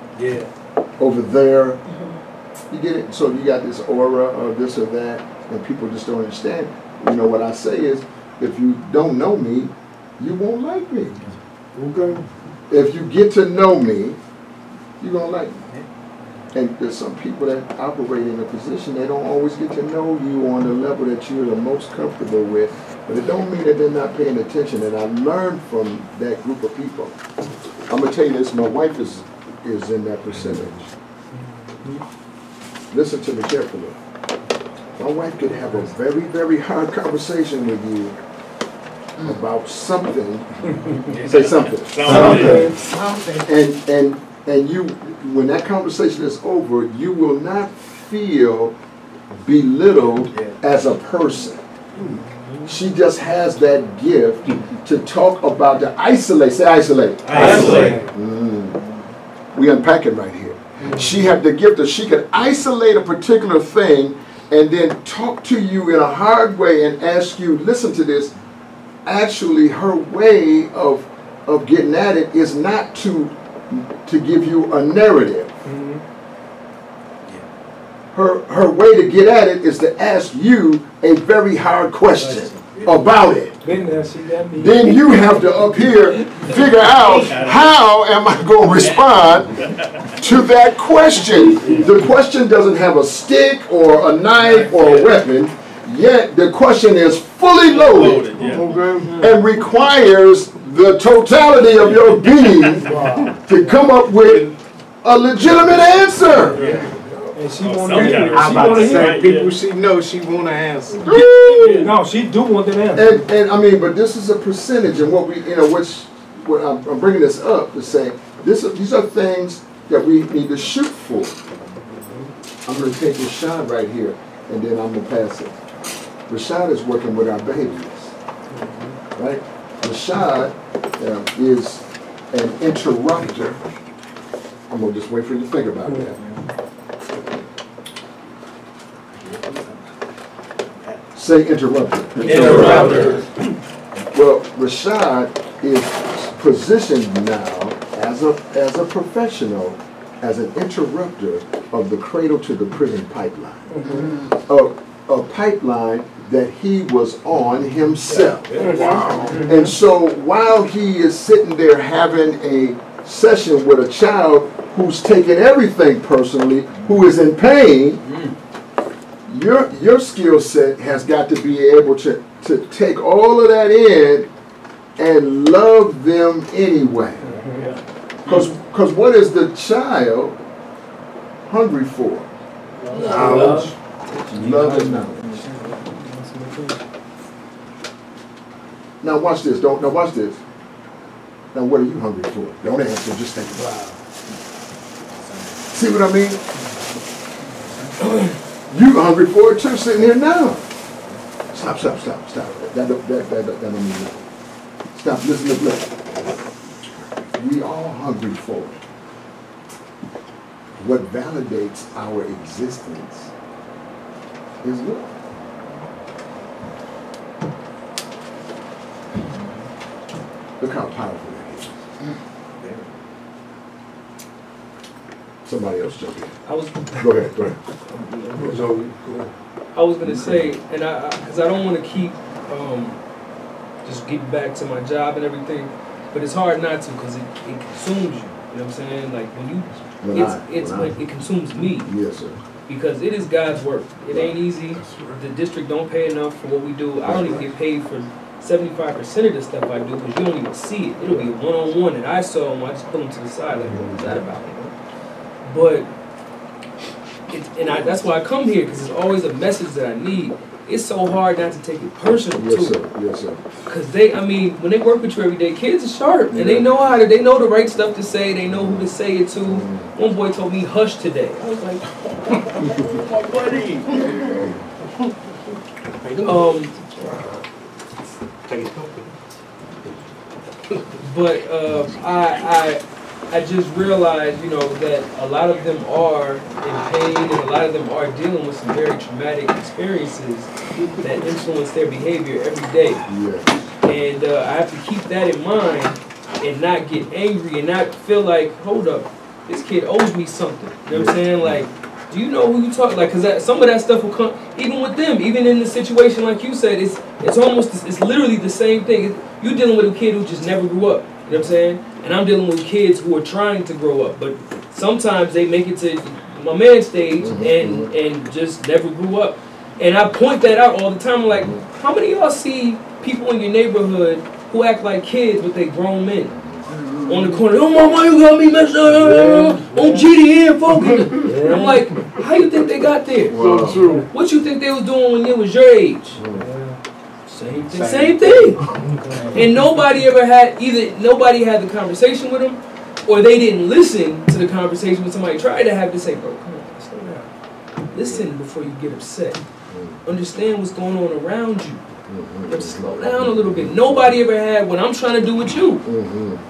over there. You get it? So you got this aura of this or that, and people just don't understand. You know, what I say is, if you don't know me, you won't like me. Okay. If you get to know me, you're going to like me. And there's some people that operate in a position, they don't always get to know you on the level that you're the most comfortable with. But it don't mean that they're not paying attention. And I learned from that group of people. I'm going to tell you this, my wife is in that percentage. Listen to me carefully. My wife could have a very, very hard conversation with you about something. Say something. Something. And when that conversation is over, you will not feel belittled as a person. She just has that gift to talk about the isolate. Say isolate. Isolate. We unpack it right here. She had the gift that she could isolate a particular thing and then talk to you in a hard way and ask you, listen to this. Actually, her way of getting at it is not to give you a narrative. Her way to get at it is to ask you a very hard question about it. Then you have to up here figure out how am I going to respond to that question. The question doesn't have a stick or a knife or a weapon, yet the question is fully loaded and requires the totality of your being to come up with a legitimate answer. And she want to hear. I'm about to say, people she knows she want to answer. No, she do want the answer. And I mean, but this is a percentage, and what we, what I'm bringing this up to say, these are things that we need to shoot for. I'm going to take Rashad right here, and then I'm going to pass it. Rashad is working with our babies, right? Rashad is an interrupter. I'm going to just wait for you to think about that. Say interrupter. Interrupter. Well, Rashad is positioned now as a professional, as an interrupter of the cradle to the prison pipeline. A pipeline that he was on himself. Wow. And so while he is sitting there having a session with a child who's taking everything personally, who is in pain, your skill set has got to be able to take all of that in and love them anyway. Because what is the child hungry for? Knowledge. Love and knowledge. Now watch this. Now watch this. Now what are you hungry for? Don't answer. Just think about it. See what I mean? You hungry for it too, sitting here now. Stop. That don't mean nothing. Stop. Listen to Blake. We all hungry for it. What validates our existence is love. Look how powerful that is. Somebody else jump in. Go ahead. I was gonna say, and because I don't want to keep just getting back to my job and everything, but it's hard not to because it consumes you. You know what I'm saying? Like it consumes me. Yes, sir. Because it is God's work. It ain't easy. The district don't pay enough for what we do. I don't even get paid for 75% of the stuff I do because you don't even see it. It'll be a one-on-one that I saw them. I just pull them to the side like, what was that about? But that's why I come here because it's always a message that I need. It's so hard not to take it personal too. Yes, sir. Because when they work with you every day, kids are sharp and they know they know the right stuff to say. They know who to say it to. One boy told me hush today. I was like, my buddy. But I just realized, that a lot of them are in pain and a lot of them are dealing with some very traumatic experiences that influence their behavior every day. And I have to keep that in mind and not get angry and not feel like, hold up, this kid owes me something. You know what I'm saying? Like, do you know who you talk? Like, because some of that stuff will come, even with them, even in the situation like you said, it's literally the same thing. You're dealing with a kid who just never grew up. You know what I'm saying? And I'm dealing with kids who are trying to grow up, but sometimes they make it to my man stage and just never grew up. And I point that out all the time. I'm like, how many of y'all see people in your neighborhood who act like kids but they grown men? On the corner, oh mama, you got me messed up on GDN, focus. And I'm like, how you think they got there? So true. What you think they was doing when they was your age? Same thing. And nobody had the conversation with them, or they didn't listen to the conversation when somebody tried to have to say, bro, come on, slow down. Listen before you get upset. Understand what's going on around you. But slow down a little bit. Nobody ever had what I'm trying to do with you.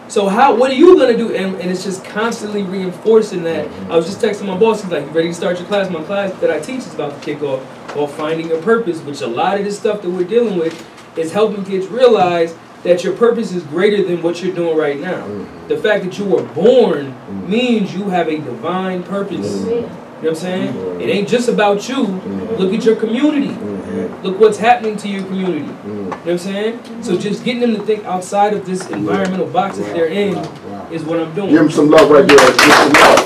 So what are you gonna do? And it's just constantly reinforcing that. I was just texting my boss. He's like, "You ready to start your class?" My class that I teach is about to kick off, called Finding Your Purpose. Which a lot of this stuff that we're dealing with is helping kids realize that your purpose is greater than what you're doing right now. The fact that you were born means you have a divine purpose. You know what I'm saying? It ain't just about you. Look at your community. Look what's happening to your community. You know what I'm saying? So just getting them to think outside of this environmental box that they're in is what I'm doing. Give them some love right there. Give some love.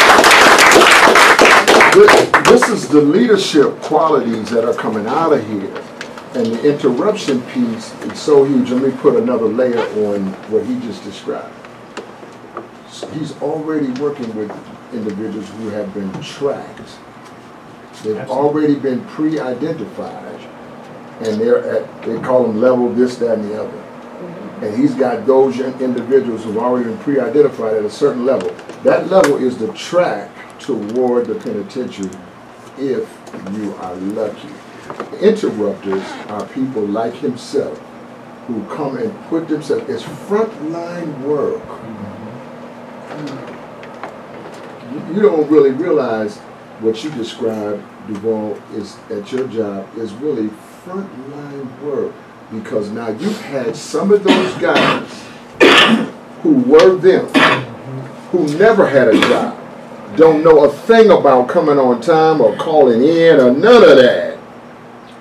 This is the leadership qualities that are coming out of here. And the interruption piece is so huge. Let me put another layer on what he just described. He's already working with individuals who have been tracked. They've already been pre-identified, and they call them level this, that, and the other. And he's got those individuals who've already been pre-identified at a certain level. That level is the track toward the penitentiary if you are lucky. Interrupters are people like himself who come and put themselves as frontline work. You don't really realize what you described, Duval, is at your job is really frontline work, because now you've had some of those guys who were them, who never had a job, don't know a thing about coming on time or calling in or none of that.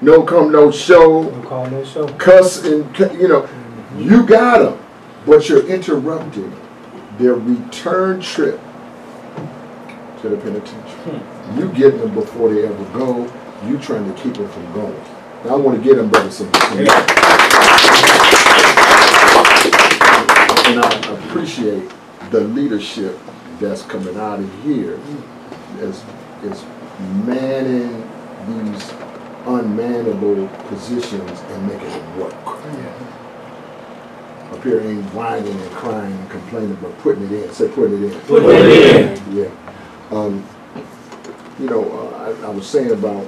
No come, no show. No call, no show. Cuss and, you know, you got them, but you're interrupting their return trip to the penitentiary. You get them before they ever go. You trying to keep them from going. Now I want to get them better some. And I appreciate the leadership that's coming out of here is manning these unmannable positions and making it work. Up here ain't whining and crying and complaining, but putting it in. Say putting it in. Putting it in. Yeah. You know, I was saying about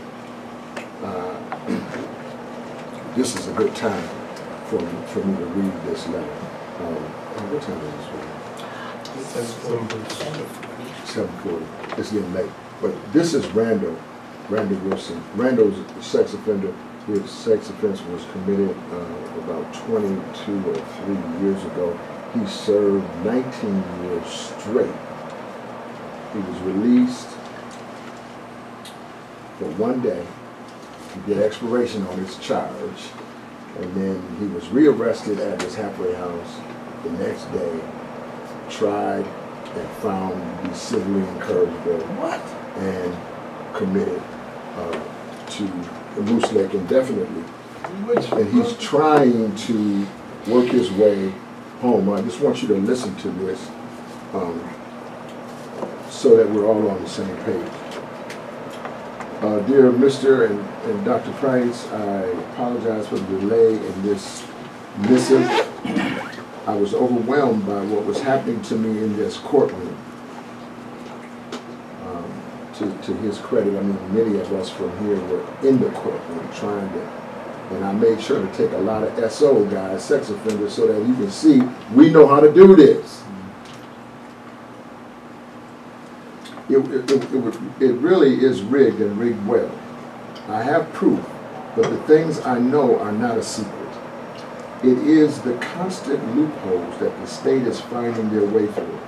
this is a good time for me to read this letter. What time is this? 7:40. It's getting late. But this is Randall Wilson. Randall's a sex offender. His sex offense was committed about 22 or 3 years ago. He served 19 years straight. He was released for 1 day to get expiration on his charge, and then he was rearrested at his halfway house the next day, tried and found to be civilly incorrigible, and committed to Moose Lake indefinitely. And he's trying to work his way home. I just want you to listen to this so that we're all on the same page. Dear Mr. and Dr. Price, I apologize for the delay in this missive. I was overwhelmed by what was happening to me in this courtroom. To his credit, I mean, many of us from here were in the courtroom trying to, and I made sure to take a lot of SO guys, sex offenders, so that you can see we know how to do this. It really is rigged and rigged well. I have proof, but the things I know are not a secret. It is the constant loopholes that the state is finding their way through.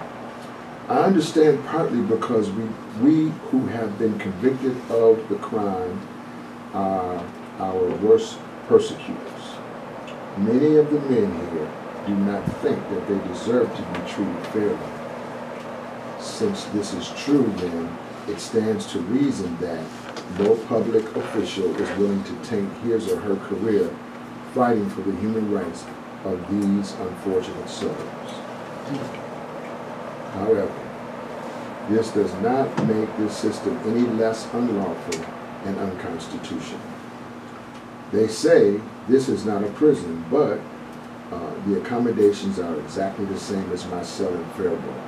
I understand partly because we who have been convicted of the crime are our worst persecutors. Many of the men here do not think that they deserve to be treated fairly. Since this is true, then, it stands to reason that no public official is willing to taint his or her career fighting for the human rights of these unfortunate souls. However, this does not make this system any less unlawful and unconstitutional. They say this is not a prison, but the accommodations are exactly the same as my cell in Faribault.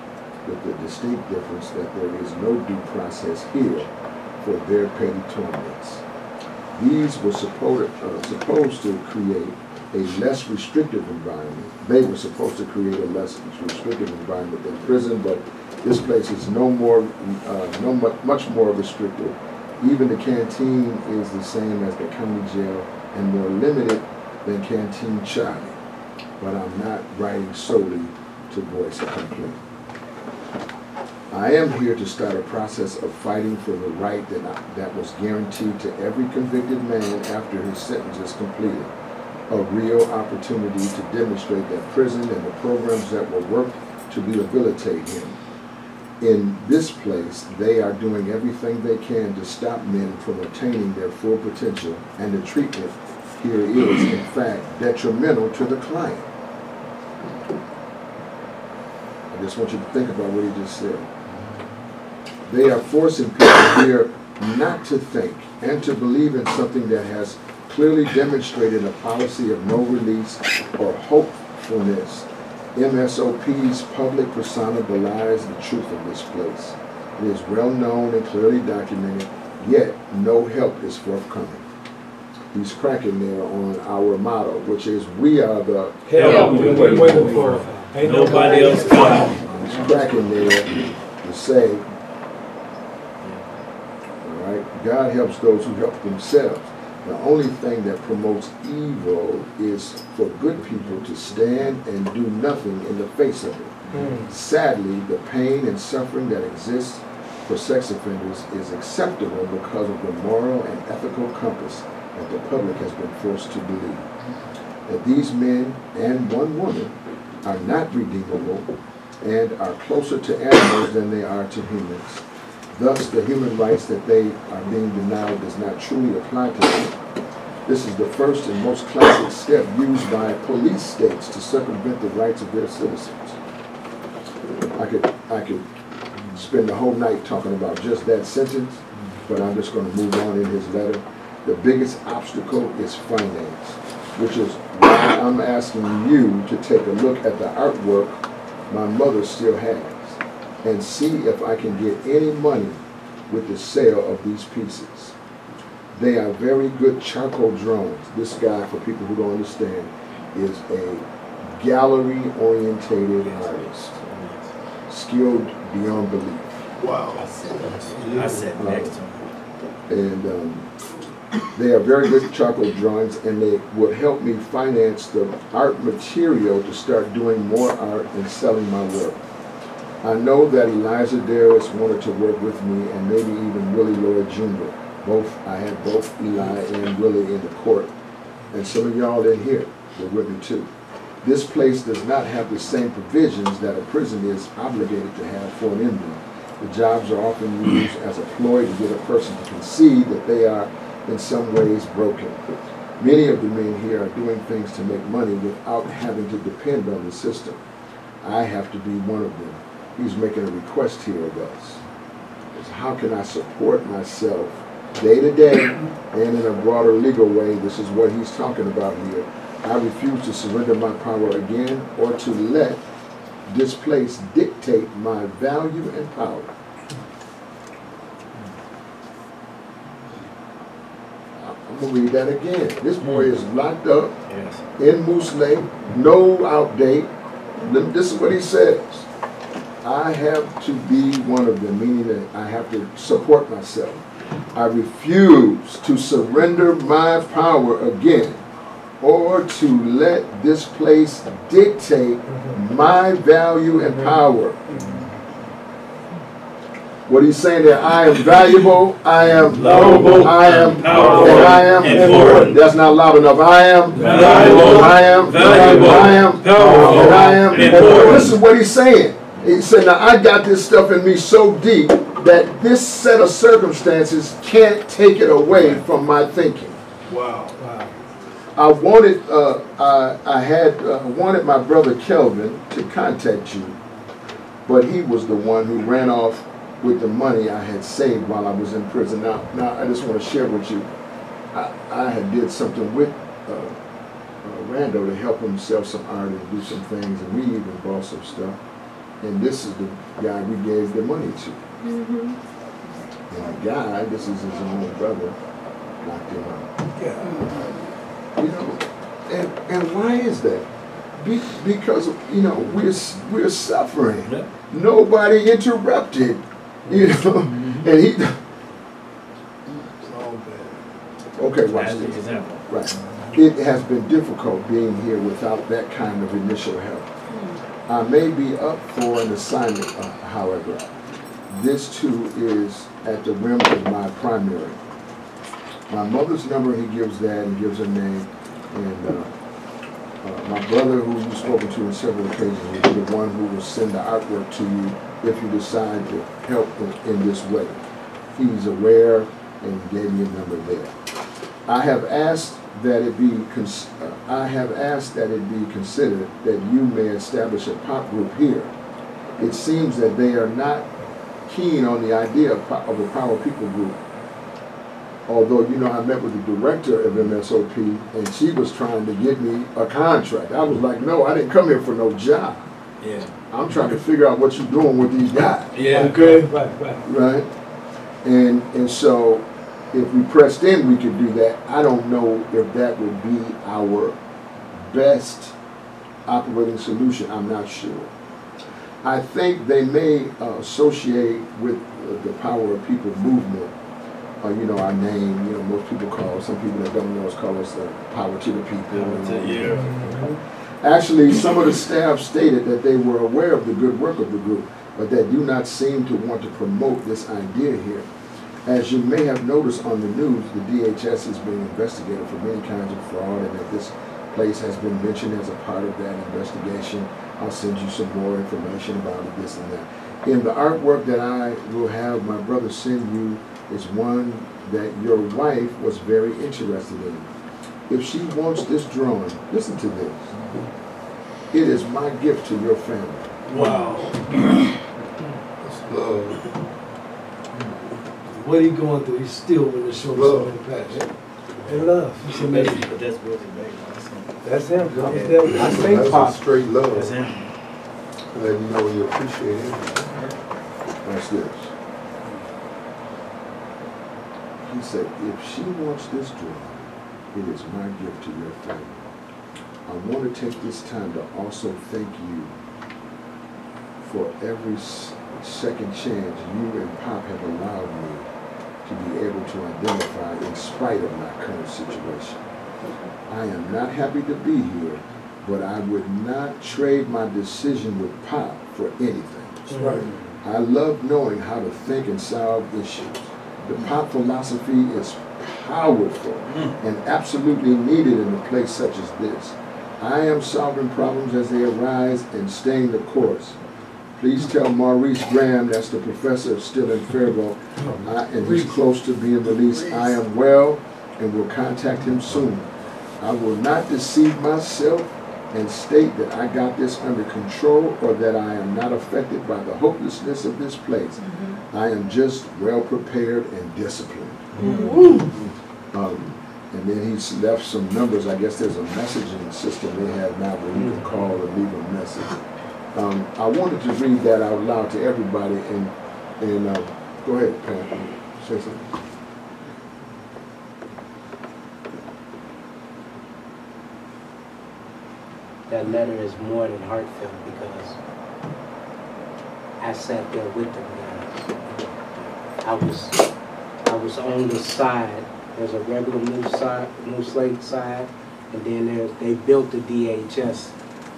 with the distinct difference that there is no due process here for their petty torments. These were supposed to create a less restrictive environment. They were supposed to create a less restrictive environment than prison, but this place is much more restrictive. Even the canteen is the same as the county jail and more limited than Canteen Charlie. But I'm not writing solely to voice a complaint. I am here to start a process of fighting for the right that was guaranteed to every convicted man after his sentence is completed. A real opportunity to demonstrate that prison and the programs that will work to rehabilitate him. In this place, they are doing everything they can to stop men from attaining their full potential, and the treatment here is, in fact, detrimental to the client. I just want you to think about what he just said. They are forcing people here not to think and to believe in something that has clearly demonstrated a policy of no release or hopefulness. MSOP's public persona belies the truth of this place. It is well known and clearly documented, yet no help is forthcoming. He's cracking there on our motto, which is, we are the help we're waiting for. Ain't nobody else coming. He's cracking there to say, all right, God helps those who help themselves. The only thing that promotes evil is for good people to stand and do nothing in the face of it. Sadly, the pain and suffering that exists for sex offenders is acceptable because of the moral and ethical compass that the public has been forced to believe. That these men and one woman are not redeemable and are closer to animals than they are to humans. Thus, the human rights that they are being denied does not truly apply to them. This is the first and most classic step used by police states to circumvent the rights of their citizens. I could spend the whole night talking about just that sentence, but I'm just going to move on in his letter. The biggest obstacle is finance, which is why I'm asking you to take a look at the artwork my mother still has and see if I can get any money with the sale of these pieces. They are very good charcoal drawings. This guy, for people who don't understand, is a gallery-orientated artist, skilled beyond belief. Wow. I sat next to him. And they are very good charcoal drawings, and they would help me finance the art material to start doing more art and selling my work. I know that Eliza Darius wanted to work with me, and maybe even Willie Lloyd Jr. I had both Eli and Willie in the court, and some of y'all in here were with me too. This place does not have the same provisions that a prison is obligated to have for an inmate. The jobs are often used as a ploy to get a person to concede that they are in some ways broken. Many of the men here are doing things to make money without having to depend on the system. I have to be one of them. He's making a request here of us. It's how can I support myself day to day and in a broader legal way? This is what he's talking about here. I refuse to surrender my power again or to let this place dictate my value and power. I'm going to read that again. This boy is locked up in Moose Lake, no outdate. This is what he says. I have to be one of them, meaning that I have to support myself. I refuse to surrender my power again or to let this place dictate my value and power. What he's saying there, I am valuable, I am lovable, I am powerful, and I am important. That's not loud enough. I am valuable, I am valuable, I am powerful, and I am important. This is what he's saying. He said, now I got this stuff in me so deep that this set of circumstances can't take it away from my thinking. Wow. I wanted, wanted my brother Kelvin to contact you, but he was the one who ran off with the money I had saved while I was in prison. Now I just want to share with you, I had did something with Rando to help him sell some art and do some things, and we even bought some stuff. And this is the guy we gave the money to. Mm-hmm. And the guy, this is his own brother, locked him up. Yeah. You know, and why is that? Because, you know, we're suffering. Yeah. Nobody interrupted, you know, and he. It's all bad. Okay, watch As an this. example. Right. It has been difficult being here without that kind of initial help. I may be up for an assignment, however. This too is at the rim of my primary. My mother's number, he gives that and gives her name. And my brother, who you've spoken to on several occasions, will be the one who will send the artwork to you if you decide to help in this way. He's aware and gave me a number there. I have asked that it be considered that you may establish a pop group here. It seems that they are not keen on the idea of a Power People group. Although, you know, I met with the director of MSOP and she was trying to get me a contract. I was like, no, I didn't come here for no job. Yeah. I'm trying to figure out what you're doing with these guys. Yeah. Okay. Right. Right? And so if we pressed in, we could do that. I don't know if that would be our best operating solution. I'm not sure. I think they may associate with the Power of People movement. You know, our name, you know, most people call, some people that don't know us call us Power to the People. Actually, some of the staff stated that they were aware of the good work of the group, but that do not seem to want to promote this idea here. As you may have noticed on the news, the DHS is being investigated for many kinds of fraud, and that this place has been mentioned as a part of that investigation. I'll send you some more information about it, this and that. In the artwork that I will have my brother send you is one that your wife was very interested in. If she wants this drawing, listen to this. It is my gift to your family. Wow. It's love. What are you going through? He's still in the short Love. passion. And love. It's amazing. But that's Willie Baker. That's him. I say That's pop. a straight love. That's him. Let you know you appreciate it. Watch this. He said, if she wants this drawing, it is my gift to your family. I want to take this time to also thank you for every second chance you and Pop have allowed me to be able to identify in spite of my current situation. I am not happy to be here, but I would not trade my decision with Pop for anything. That's right. I love knowing how to think and solve issues. The Pop philosophy is powerful and absolutely needed in a place such as this. I am solving problems as they arise and staying the course. Please tell Maurice Graham, that's the professor still in Fairville, and he's close to being released. I am well and will contact him soon. I will not deceive myself and state that I got this under control or that I am not affected by the hopelessness of this place. I am just well prepared and disciplined. And then he's left some numbers. I guess there's a messaging system they have now where you can call or leave a message. I wanted to read that out loud to everybody and go ahead, Pat, say something. That letter is more than heartfelt because I sat there with them guys. I was on the side. There's a regular New Slate side, and then they built the DHS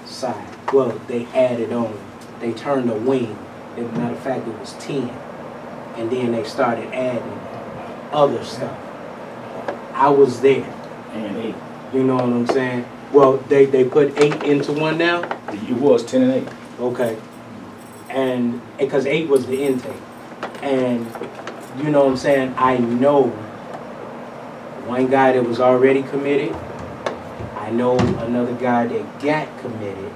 side. Well, they added on. They turned a wing. As a matter of fact, it was 10. And then they started adding other stuff. I was there. And 8. You know what I'm saying? Well, they put 8 into one now? It was 10 and 8. Okay. And because 8 was the intake. And you know what I'm saying? I know one guy that was already committed. I know another guy that got committed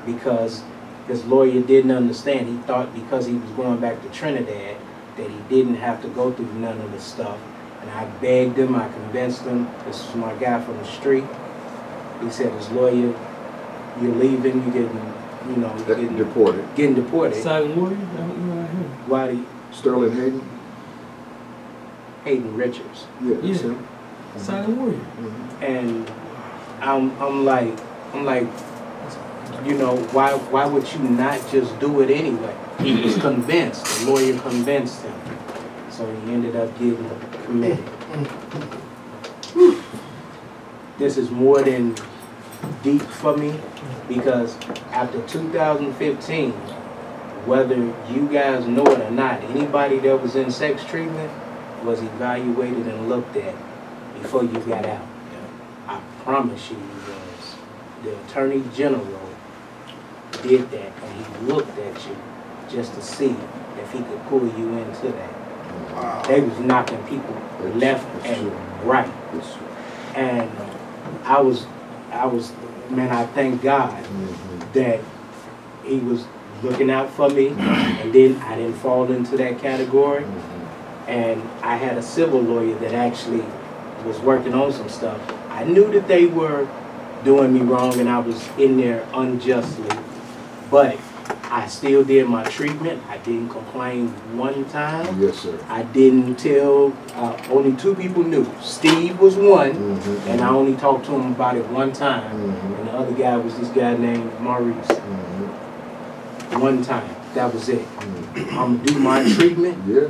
because his lawyer didn't understand. He thought because he was going back to Trinidad that he didn't have to go through none of this stuff. And I begged him, I convinced him. This was my guy from the street. He said, his lawyer, you're leaving, you're getting you know, getting deported. Silent Warrior? Why do you? Sterling Hayden? Hayden Richards. Yeah, that's him. Silent Warrior. And I'm like, you know, why would you not just do it anyway? He was convinced. The lawyer convinced him. So he ended up getting committed. This is more than deep for me, because after 2015, whether you guys know it or not, anybody that was in sex treatment was evaluated and looked at before you got out. I promise you, was the Attorney General did that, and he looked at you just to see if he could pull you into that. Wow. They was knocking people left and right. And I was, man, I thank God that he was looking out for me, and then I didn't fall into that category. And I had a civil lawyer that actually was working on some stuff. I knew that they were doing me wrong and I was in there unjustly, but I still did my treatment. I didn't complain one time. Yes, sir. I didn't tell, only 2 people knew. Steve was one, and I only talked to him about it one time. And the other guy was this guy named Maurice. One time, that was it. I'm gonna do my treatment. Yeah.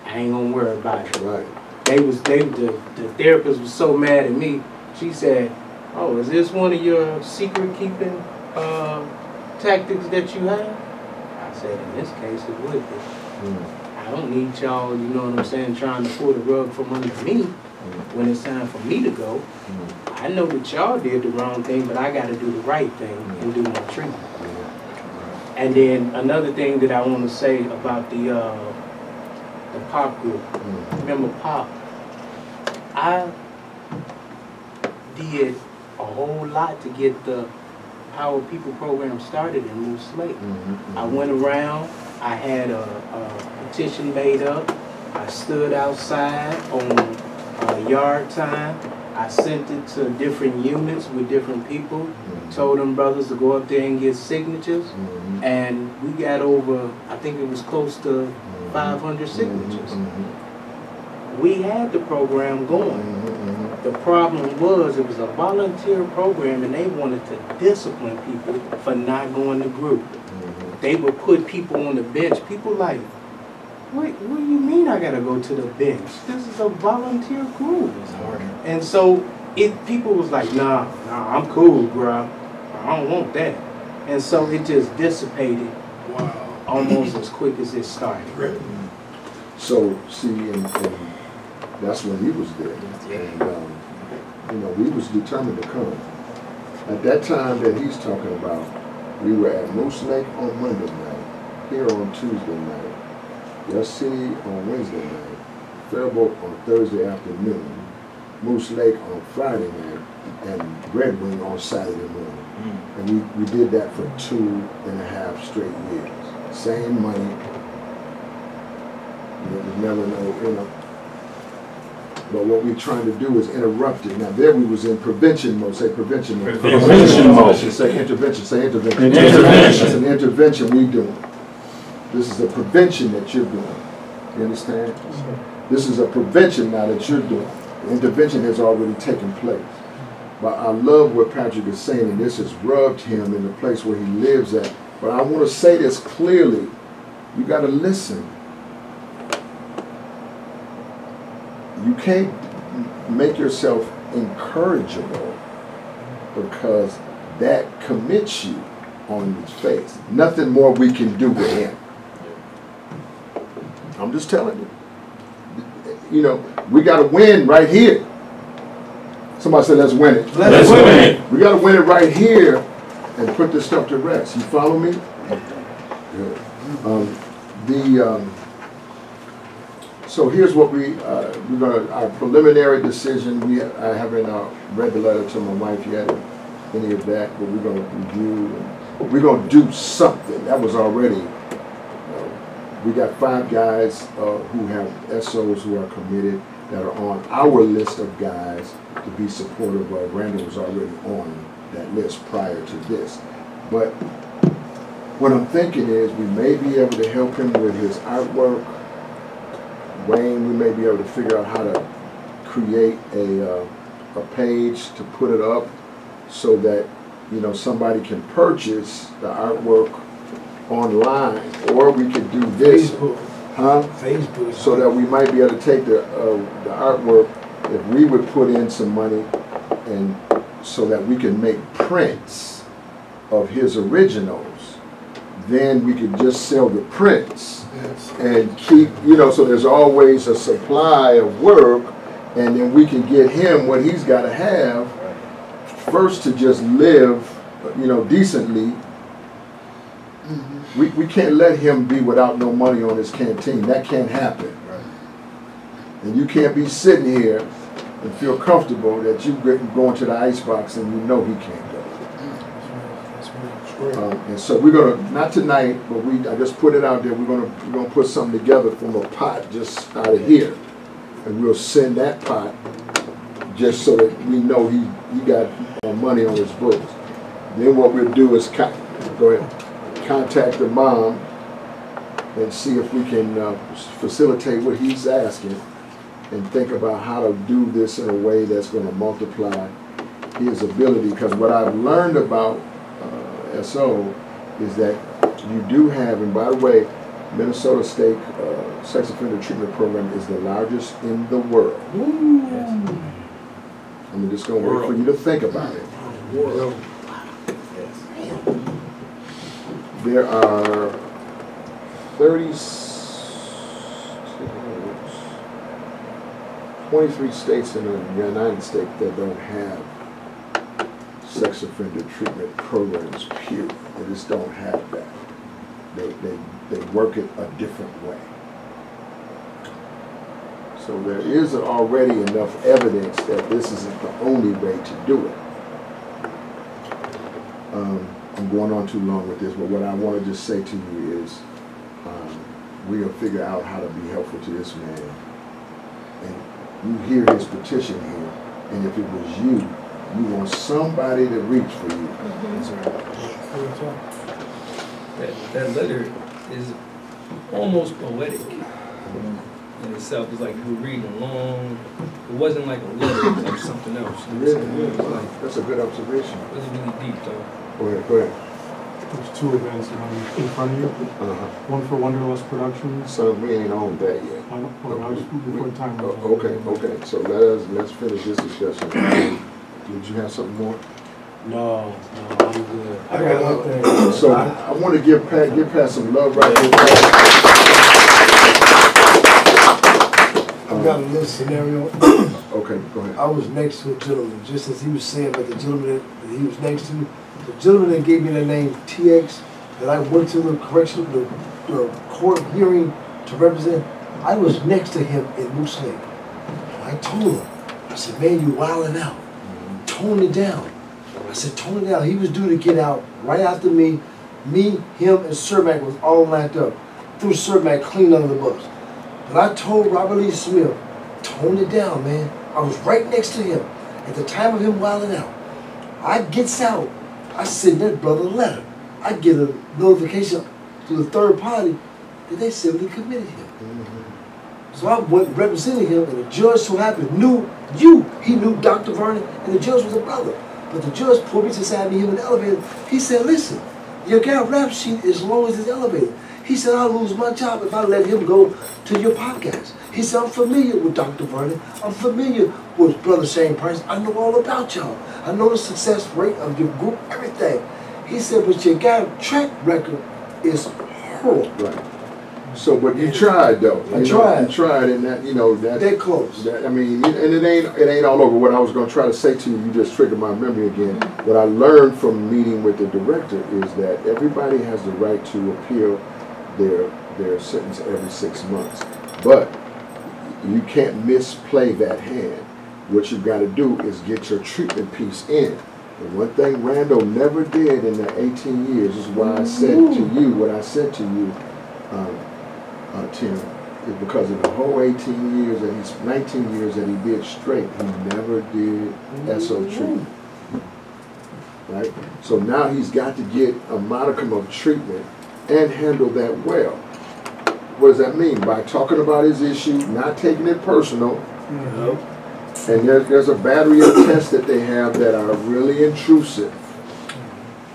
I ain't gonna worry about it. Right. The therapist was so mad at me. She said, "Oh, is this one of your secret keeping tactics that you have?" I said, "In this case, it would be. I don't need y'all, you know what I'm saying, trying to pull the rug from under me when it's time for me to go. I know that y'all did the wrong thing, but I got to do the right thing and do my treatment." And then another thing that I want to say about the Pop group. Remember Pop? I did a whole lot to get the Power People program started in Moose Lake. I went around, I had a petition made up, I stood outside on yard time, I sent it to different units with different people, told them brothers to go up there and get signatures, and we got over, I think it was close to 500 signatures. We had the program going. The problem was it was a volunteer program and they wanted to discipline people for not going to group. They would put people on the bench. People like, wait, what do you mean I gotta go to the bench? This is a volunteer group. And so people was like, nah, I'm cool, bro. I don't want that. And so it just dissipated almost as quick as it started. So, see, and that's when he was there. And, you know, we was determined to come. At that time that he's talking about, we were at Moose Lake on Monday night, here on Tuesday night, West City on Wednesday night, Faribault on Thursday afternoon, Moose Lake on Friday night, and Red Wing on Saturday morning. And we did that for 2.5 straight years. Same money. You never know, you know. But what we're trying to do is interrupt it. Now there we was in prevention mode. Say prevention mode. Prevention mode. Say intervention. Say intervention. Intervention. It's an intervention we doing. This is a prevention that you're doing. You understand? This is a prevention now that you're doing. The intervention has already taken place. But I love what Patrick is saying, and this has rubbed him in the place where he lives at. But I want to say this clearly. You got to listen. You can't make yourself incorrigible because that commits you on his face. Nothing more we can do with him. I'm just telling you. You know, we got to win right here. Somebody said, let's win it. Let's win it. We got to win it right here and put this stuff to rest. You follow me? Good. So here's what we're gonna, our preliminary decision. I haven't read the letter to my wife yet, or any of that, but we're gonna review. We're gonna do something. That was already. We got 5 guys who have SOs who are committed that are on our list of guys to be supportive of. Randall was already on that list prior to this, but what I'm thinking is we may be able to help him with his artwork. Wayne, we may be able to figure out how to create a page to put it up so that, you know, somebody can purchase the artwork online, or we could do this, Facebook, so that we might be able to take the artwork, if we would put in some money, and so that we can make prints of his originals, then we could just sell the prints and keep, you know, so there's always a supply of work, and then we can get him what he's got to have first to just live, you know, decently. We can't let him be without no money on his canteen. That can't happen. And you can't be sitting here and feel comfortable that you going to the icebox and you know he can't go. And so we're gonna, not tonight, but I just put it out there. We're gonna put something together from a pot just out of here, and we'll send that pot just so that we know he got money on his books. Then what we'll do is contact the mom and see if we can facilitate what he's asking, and think about how to do this in a way that's going to multiply his ability. Because what I've learned about SO is that you do have, and by the way, Minnesota State Sex Offender Treatment Program is the largest in the world. I'm just going to wait for you to think about it. There are 23 states in the United States that don't have sex offender treatment programs, period. They just don't have that. They work it a different way. So there is already enough evidence that this isn't the only way to do it. I'm going on too long with this, but what I want to just say to you is we'll figure out how to be helpful to this man. And you hear his petition here, and if it was you want somebody to reach for you. That's right. That letter is almost poetic in itself. It's like you were reading along. It wasn't like a letter, it was like something else. That's a good observation. It was really deep, though. Go ahead. There's 2 events in front of you. One for Wanderlust Productions. So we ain't on that yet. I was before time. Okay. So let's finish this discussion. Did you have something more? No, I'm good. I got one thing. So I want to give Pat some love right here. I've got a little scenario. Okay, go ahead. I was next to a gentleman, just as he was saying about the gentleman that he was next to. The gentleman that gave me the name TX, that I went to the court hearing to represent, I was next to him in Moose Lake. And I told him, I said, man, you wilding out. Tone it down. I said, tone it down. He was due to get out right after me. Me, him, and Cermak was all lined up. Threw Cermak clean under the bus. But I told Robert Lee Smith, tone it down, man. I was right next to him at the time of him wilding out. I gets out. I send that brother a letter. I get a notification to the third party that they civilly committed him. So I went representing him, and the judge so happened knew you. He knew Dr. Vernon, and the judge was a brother. But the judge pulled me to the side of him in the elevator. He said, listen, your guy rap sheet as long as it's elevated. He said, I'll lose my job if I let him go to your podcast. He said, I'm familiar with Dr. Vernon. I'm familiar with Brother Shane Price. I know all about y'all. I know the success rate of your group, everything. He said, but your guy track record is horrible. Right. So, but you tried though. I tried. You tried, and that, you know, that. They're close. That, I mean, and it ain't all over. What I was going to try to say to you, you just triggered my memory again. What I learned from meeting with the director is that everybody has the right to appeal their sentence every 6 months, but you can't misplay that hand. What you've got to do is get your treatment piece in. And one thing Randall never did in the 18 years is why I said to you what I said to you, Tim, is because of the whole 18 years that 19 years that he did straight, he never did SO treatment. right? So now he's got to get a modicum of treatment and handle that well. What does that mean? By talking about his issue, not taking it personal. And there's a battery of tests that they have that are really intrusive.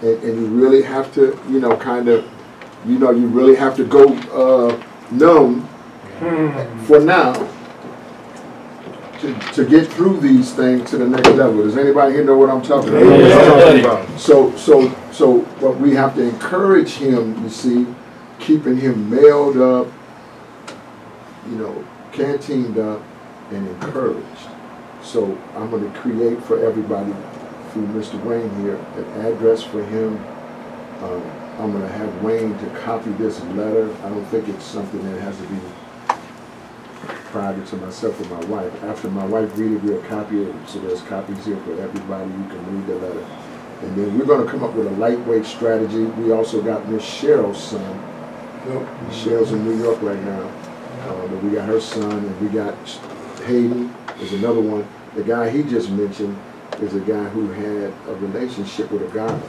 And you really have to, you know, kind of, you know, you really have to go numb for now to get through these things to the next level. Does anybody here know what I'm talking about? Yeah. So what we have to encourage him, you see, keeping him mailed up, you know, cantined up, and encouraged. So I'm going to create for everybody, through Mr. Wayne here, an address for him. I'm going to have Wayne to copy this letter. I don't think it's something that has to be private to myself or my wife. After my wife read it, we'll copy it. So there's copies here for everybody. You can read the letter. And then we're going to come up with a lightweight strategy. We also got Miss Cheryl's son. Cheryl's in New York right now. But we got her son, and we got Hayden is another one. The guy he just mentioned is a guy who had a relationship with a guard.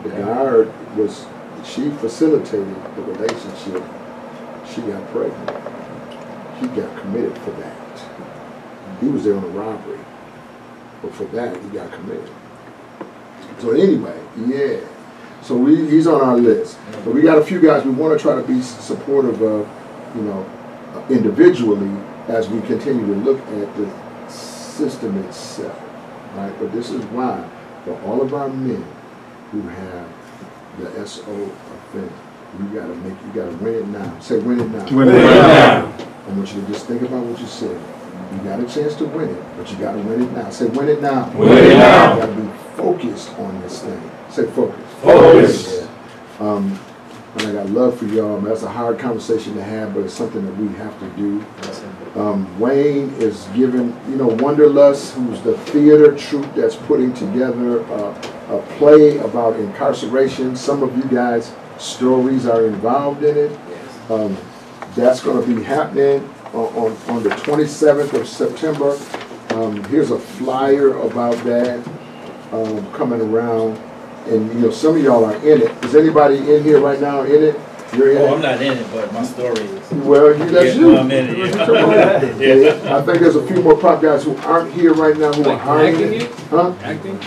The guard was, she facilitated the relationship. She got pregnant. He got committed for that. He was there on a robbery. But for that, he got committed. So anyway, yeah. So he's on our list. But we got a few guys we want to try to be supportive of, you know, individually as we continue to look at the system itself, right? But this is why, for all of our men who have the SO offense, you gotta win it now. Say win it now. Win it now. I want you to just think about what you said. You got a chance to win it, but you gotta win it now. Say win it now. Win it now. You gotta be focused on this thing. Say focus. Focus. And I got love for y'all. That's a hard conversation to have, but it's something that we have to do. Wayne is giving, you know, Wanderlust, who's the theater troupe that's putting together a play about incarceration. Some of you guys' stories are involved in it. That's going to be happening on the 27th of September. Here's a flyer about that coming around. And you know, some of y'all are in it. Is anybody in here right now in it? You're in it? I'm not in it, but my story is. Well, that's you. No, I'm in it. Come on. I think there's a few more prop guys who aren't here right now who are in it. Huh? Acting?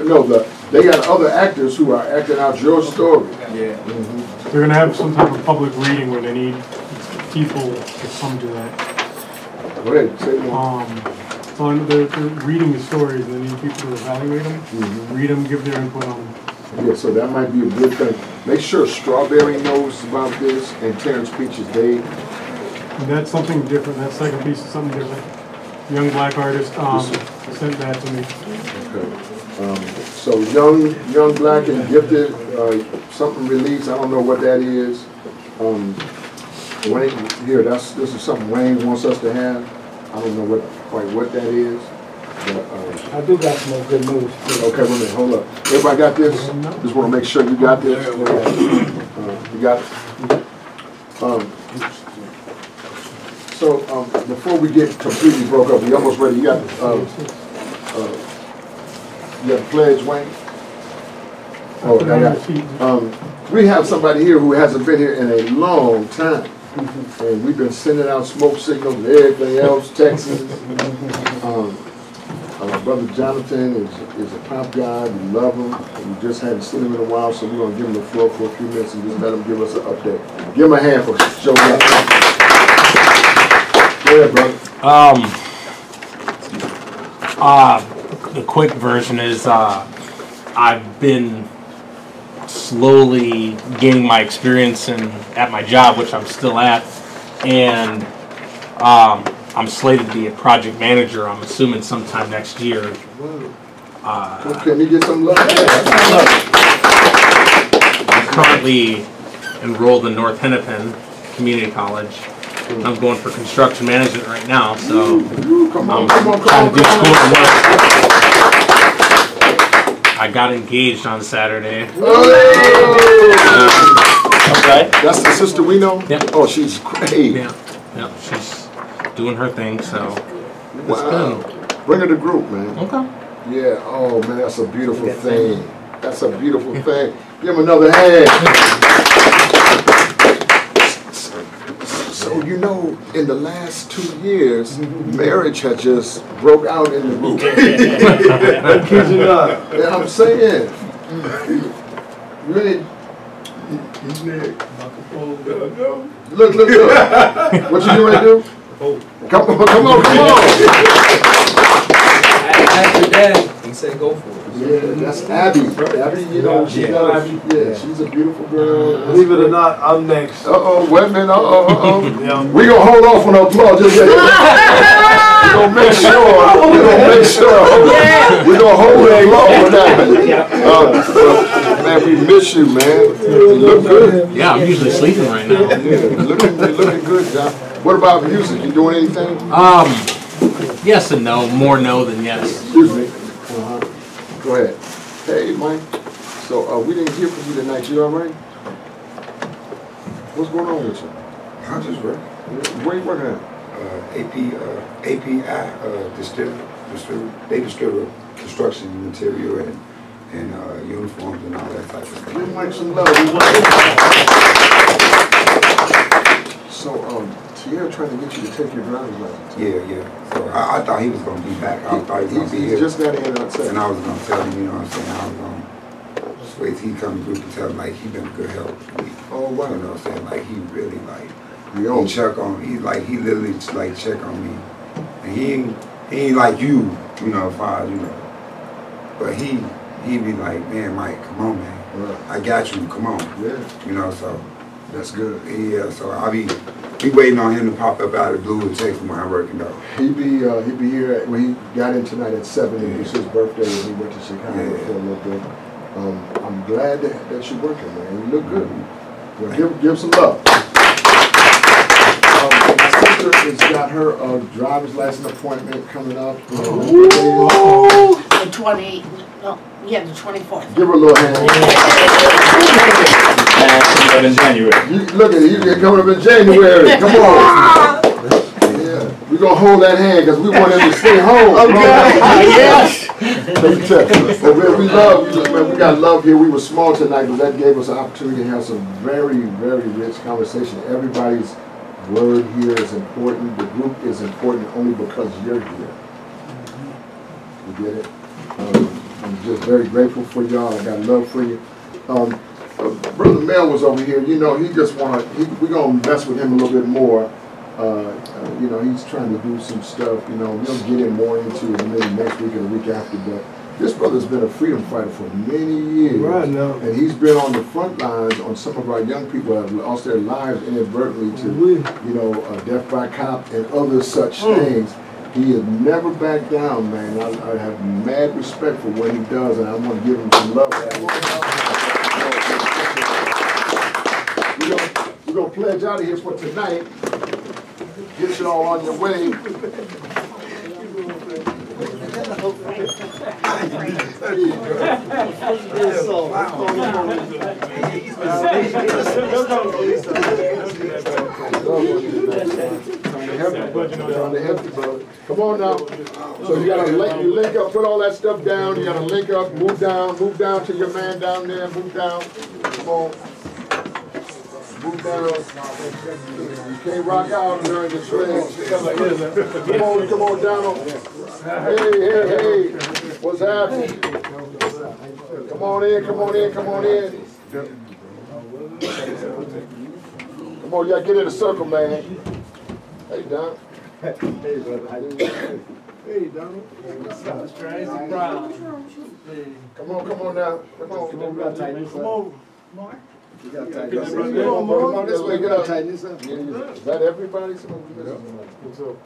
No, they got other actors who are acting out your story. Yeah. They're going to have some type of public reading where they need people to come to that. Go ahead, say more. So they're reading the stories and they need people to evaluate them, read them, give their input on them. Yeah, so that might be a good thing. Make sure Strawberry knows about this and Terrence Peach's Dave. And that's something different. That second piece is something different. Young black artist sent that to me. Okay. So young black and gifted, something released. I don't know what that is. Wayne, here, this is something Wayne wants us to have. I don't know quite what that is. But, I do got some more good news. Okay, wait a minute, hold up. Everybody got this? Just want to make sure you got this. You got it? So before we get completely broke up, we almost ready. You got the pledge, Wayne? Oh, I got it. We have somebody here who hasn't been here in a long time. And we've been sending out smoke signals and everything else, texts. Brother Jonathan is a pop guy. We love him. We just hadn't seen him in a while, so we're going to give him the floor for a few minutes and just let him give us an update. Give him a hand for showing up. Go ahead, brother. The quick version is I've been slowly gaining my experience at my job, which I'm still at, and I'm slated to be a project manager. I'm assuming sometime next year. Can you get some love? I'm currently enrolled in North Hennepin Community College. I'm going for construction management right now, so I'm trying to do school and work. I got engaged on Saturday. Okay. That's the sister we know? Yeah. Oh, she's great. Yeah, she's doing her thing, so. Wow. Bring her to group, man. Okay. Yeah, oh man, that's a beautiful thing. That's a beautiful thing. Give him another hand. So, you know, in the last 2 years, marriage had just broke out in the room. Yeah, I'm saying. Really. Look. What you doing, do? Come on. After that, he said go for it. Yeah, that's Abby. Abby, you know, she's a beautiful girl. Believe it or not, I'm next. Wait a minute, We gonna hold off on the applause just yet. We gonna make sure. We gonna hold the applause for that. Man, we miss you, man. You look good. Yeah, I'm usually sleeping right now. You're looking good, John. What about music? You doing anything? Yes and no. More no than yes. Excuse me. Go ahead. Hey, Mike. So we didn't hear from you tonight. You all right? What's going on with you? I just work. Where you working at? API they distribute construction material and uniforms and all that type of stuff. Give Mike some love. So, Tierra trying to get you to take your driver's license. Yeah. So I thought he was going to be back. I thought he was going to be here. He just got in outside. And I was going to tell him, you know what I'm saying, I was going to wait till he come to group and tell him, like, he been a good help to me. Oh, wow. You know what I'm saying? Like, he really, like, he check on, he literally, like, check on me. And he ain't like you, you know, as far as, you know. But he be like, man, Mike, come on, man. Right. I got you, come on. Yeah. You know, so. That's good. Yeah, so I be waiting on him to pop up out of the blue and text me when I'm working though. He be here. Well, he got in tonight at 7. It was his birthday, and he went to Chicago for a little bit. I'm glad that you're working, man. You look good. Well, give some love. My sister has got her driver's license appointment coming up. The 28th. No, yeah, the 24th. Give her a little hand. In January. Look at it, you coming up in January. Come on. Yeah, we're gonna hold that hand because we want him to stay home. Okay. Yes. We love you, man. We got love here. We were small tonight, but that gave us an opportunity to have some very, very rich conversation. Everybody's word here is important. The group is important only because you're here. You get it? I'm just very grateful for y'all. I got love for you. Brother Mel was over here. You know, we're gonna mess with him a little bit more. You know, he's trying to do some stuff. You know, we'll get him more into it maybe next week or the week after. But this brother's been a freedom fighter for many years. Right now. And he's been on the front lines on some of our young people that have lost their lives inadvertently to, you know, death by cop and other such things. He has never backed down, man. I have mad respect for what he does, and I want to give him some love. We're going to pledge out of here for tonight. Get you all on your way. Come on now. So you gotta link up, put all that stuff down. You gotta link up, move down to your man down there, move down. Come on. Move down. You can't rock out during the train. Come on down. Hey. What's happening? Come on in. Come on, y'all get in a circle, man. Hey, Don. Hey, brother. How you doing? Hey, Donald. What's up? Crazy Brown. Come on now. Come on. Come on. More. You gotta tighten this up. Come on, this way. You gotta tighten this up. Is that everybody? What's up?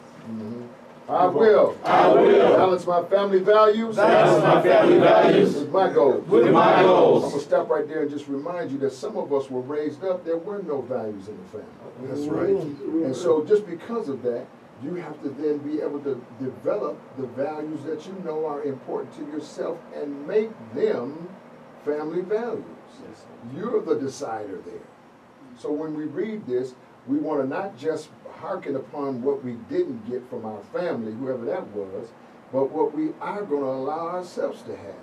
I will balance my family values with my goals. I'm gonna stop right there and just remind you that some of us were raised up, there were no values in the family. That's right. And so just because of that, you have to then be able to develop the values that you know are important to yourself and make them family values. You're the decider there. So when we read this, we want to not just hearken upon what we didn't get from our family, whoever that was, but what we are going to allow ourselves to have.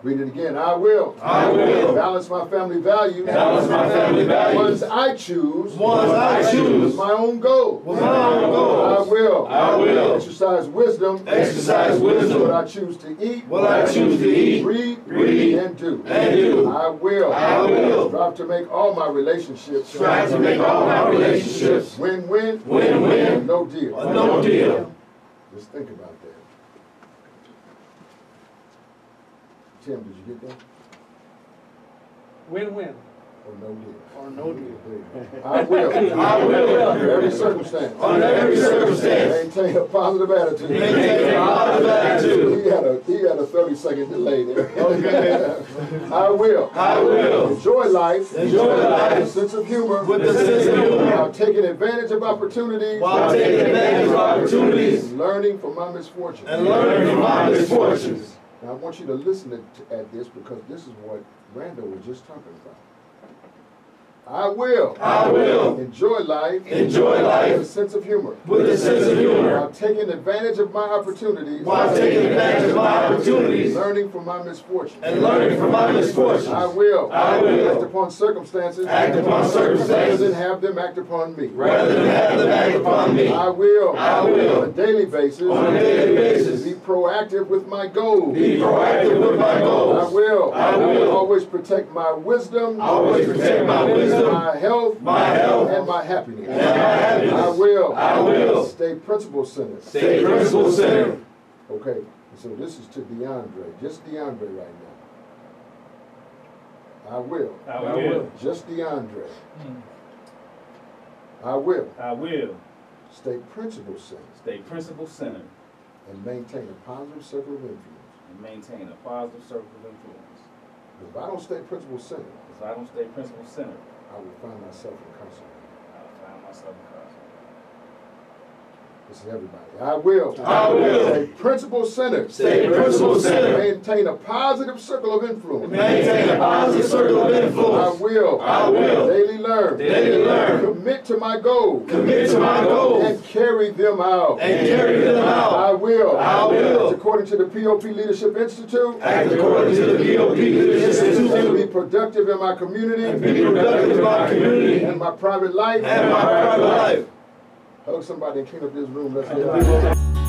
Read it again. I will. I will. Balance my family values. Balance my family values. Ones I choose. Ones I choose. With my own goals. With my own goals. I will. I will. Exercise wisdom. Exercise wisdom. What I choose to eat. What I choose to eat. Read. And do. And do. I will. I will. Strive to make all my relationships. Strive to make all my relationships. Win-win. Win-win. No deal. No deal. Just think about that. Tim, did you get that? Win-win. Or no deal? Or no deal. I will. I will. Under every circumstance. Under every circumstance. Maintain a positive attitude. Maintain a positive attitude. He had a 30-second delay there. Okay. I will. I will. Enjoy life. Enjoy life. With a sense of humor. With a sense of humor. While taking advantage of opportunities. While taking advantage of opportunities. And learning from my misfortunes. And learning from my misfortunes. Now I want you to listen at this, because this is what Randall was just talking about. I will. I will. Enjoy life. Enjoy life. With a sense of humor. With a sense of humor. While taking advantage of my opportunities. While taking advantage of my opportunities. Learning from my misfortunes. And learning from my misfortunes. I will. I will. Act upon circumstances. Act upon circumstances. Rather than have them act upon me. Rather than have them act upon me. I will. I will. On a daily basis. On a daily basis. Be proactive with my goals. Be proactive with my goals. I will. I will. Always protect my wisdom. Always protect my wisdom. My health. My health. And my happiness. And my happiness. I will. I will. Stay principle centered. Stay principle centered. Okay, so this is to DeAndre. Just DeAndre right now. I will. I will. Just DeAndre. I will. I will. Stay principle centered. Stay principle centered. And maintain a positive circle of influence. And maintain a positive circle of influence. If I don't stay principle centered, If I don't stay principle centered, I will find myself incarcerated. I'll find myself incarcerated. This is everybody. I will. I will. Stay principle centered. Stay principle centered. Maintain a positive circle of influence. Maintain a positive circle of influence. I will. I will. Daily learn. Daily learn. Commit to my goals. Commit to my goals. And carry them out. And carry them out. I will. I will. Act according to the POP Leadership Institute. Act according to the POP Leadership And Institute. be productive in my community. And be productive in my community. And my private life. And my private life. Hug somebody and clean up this room. Let's get it.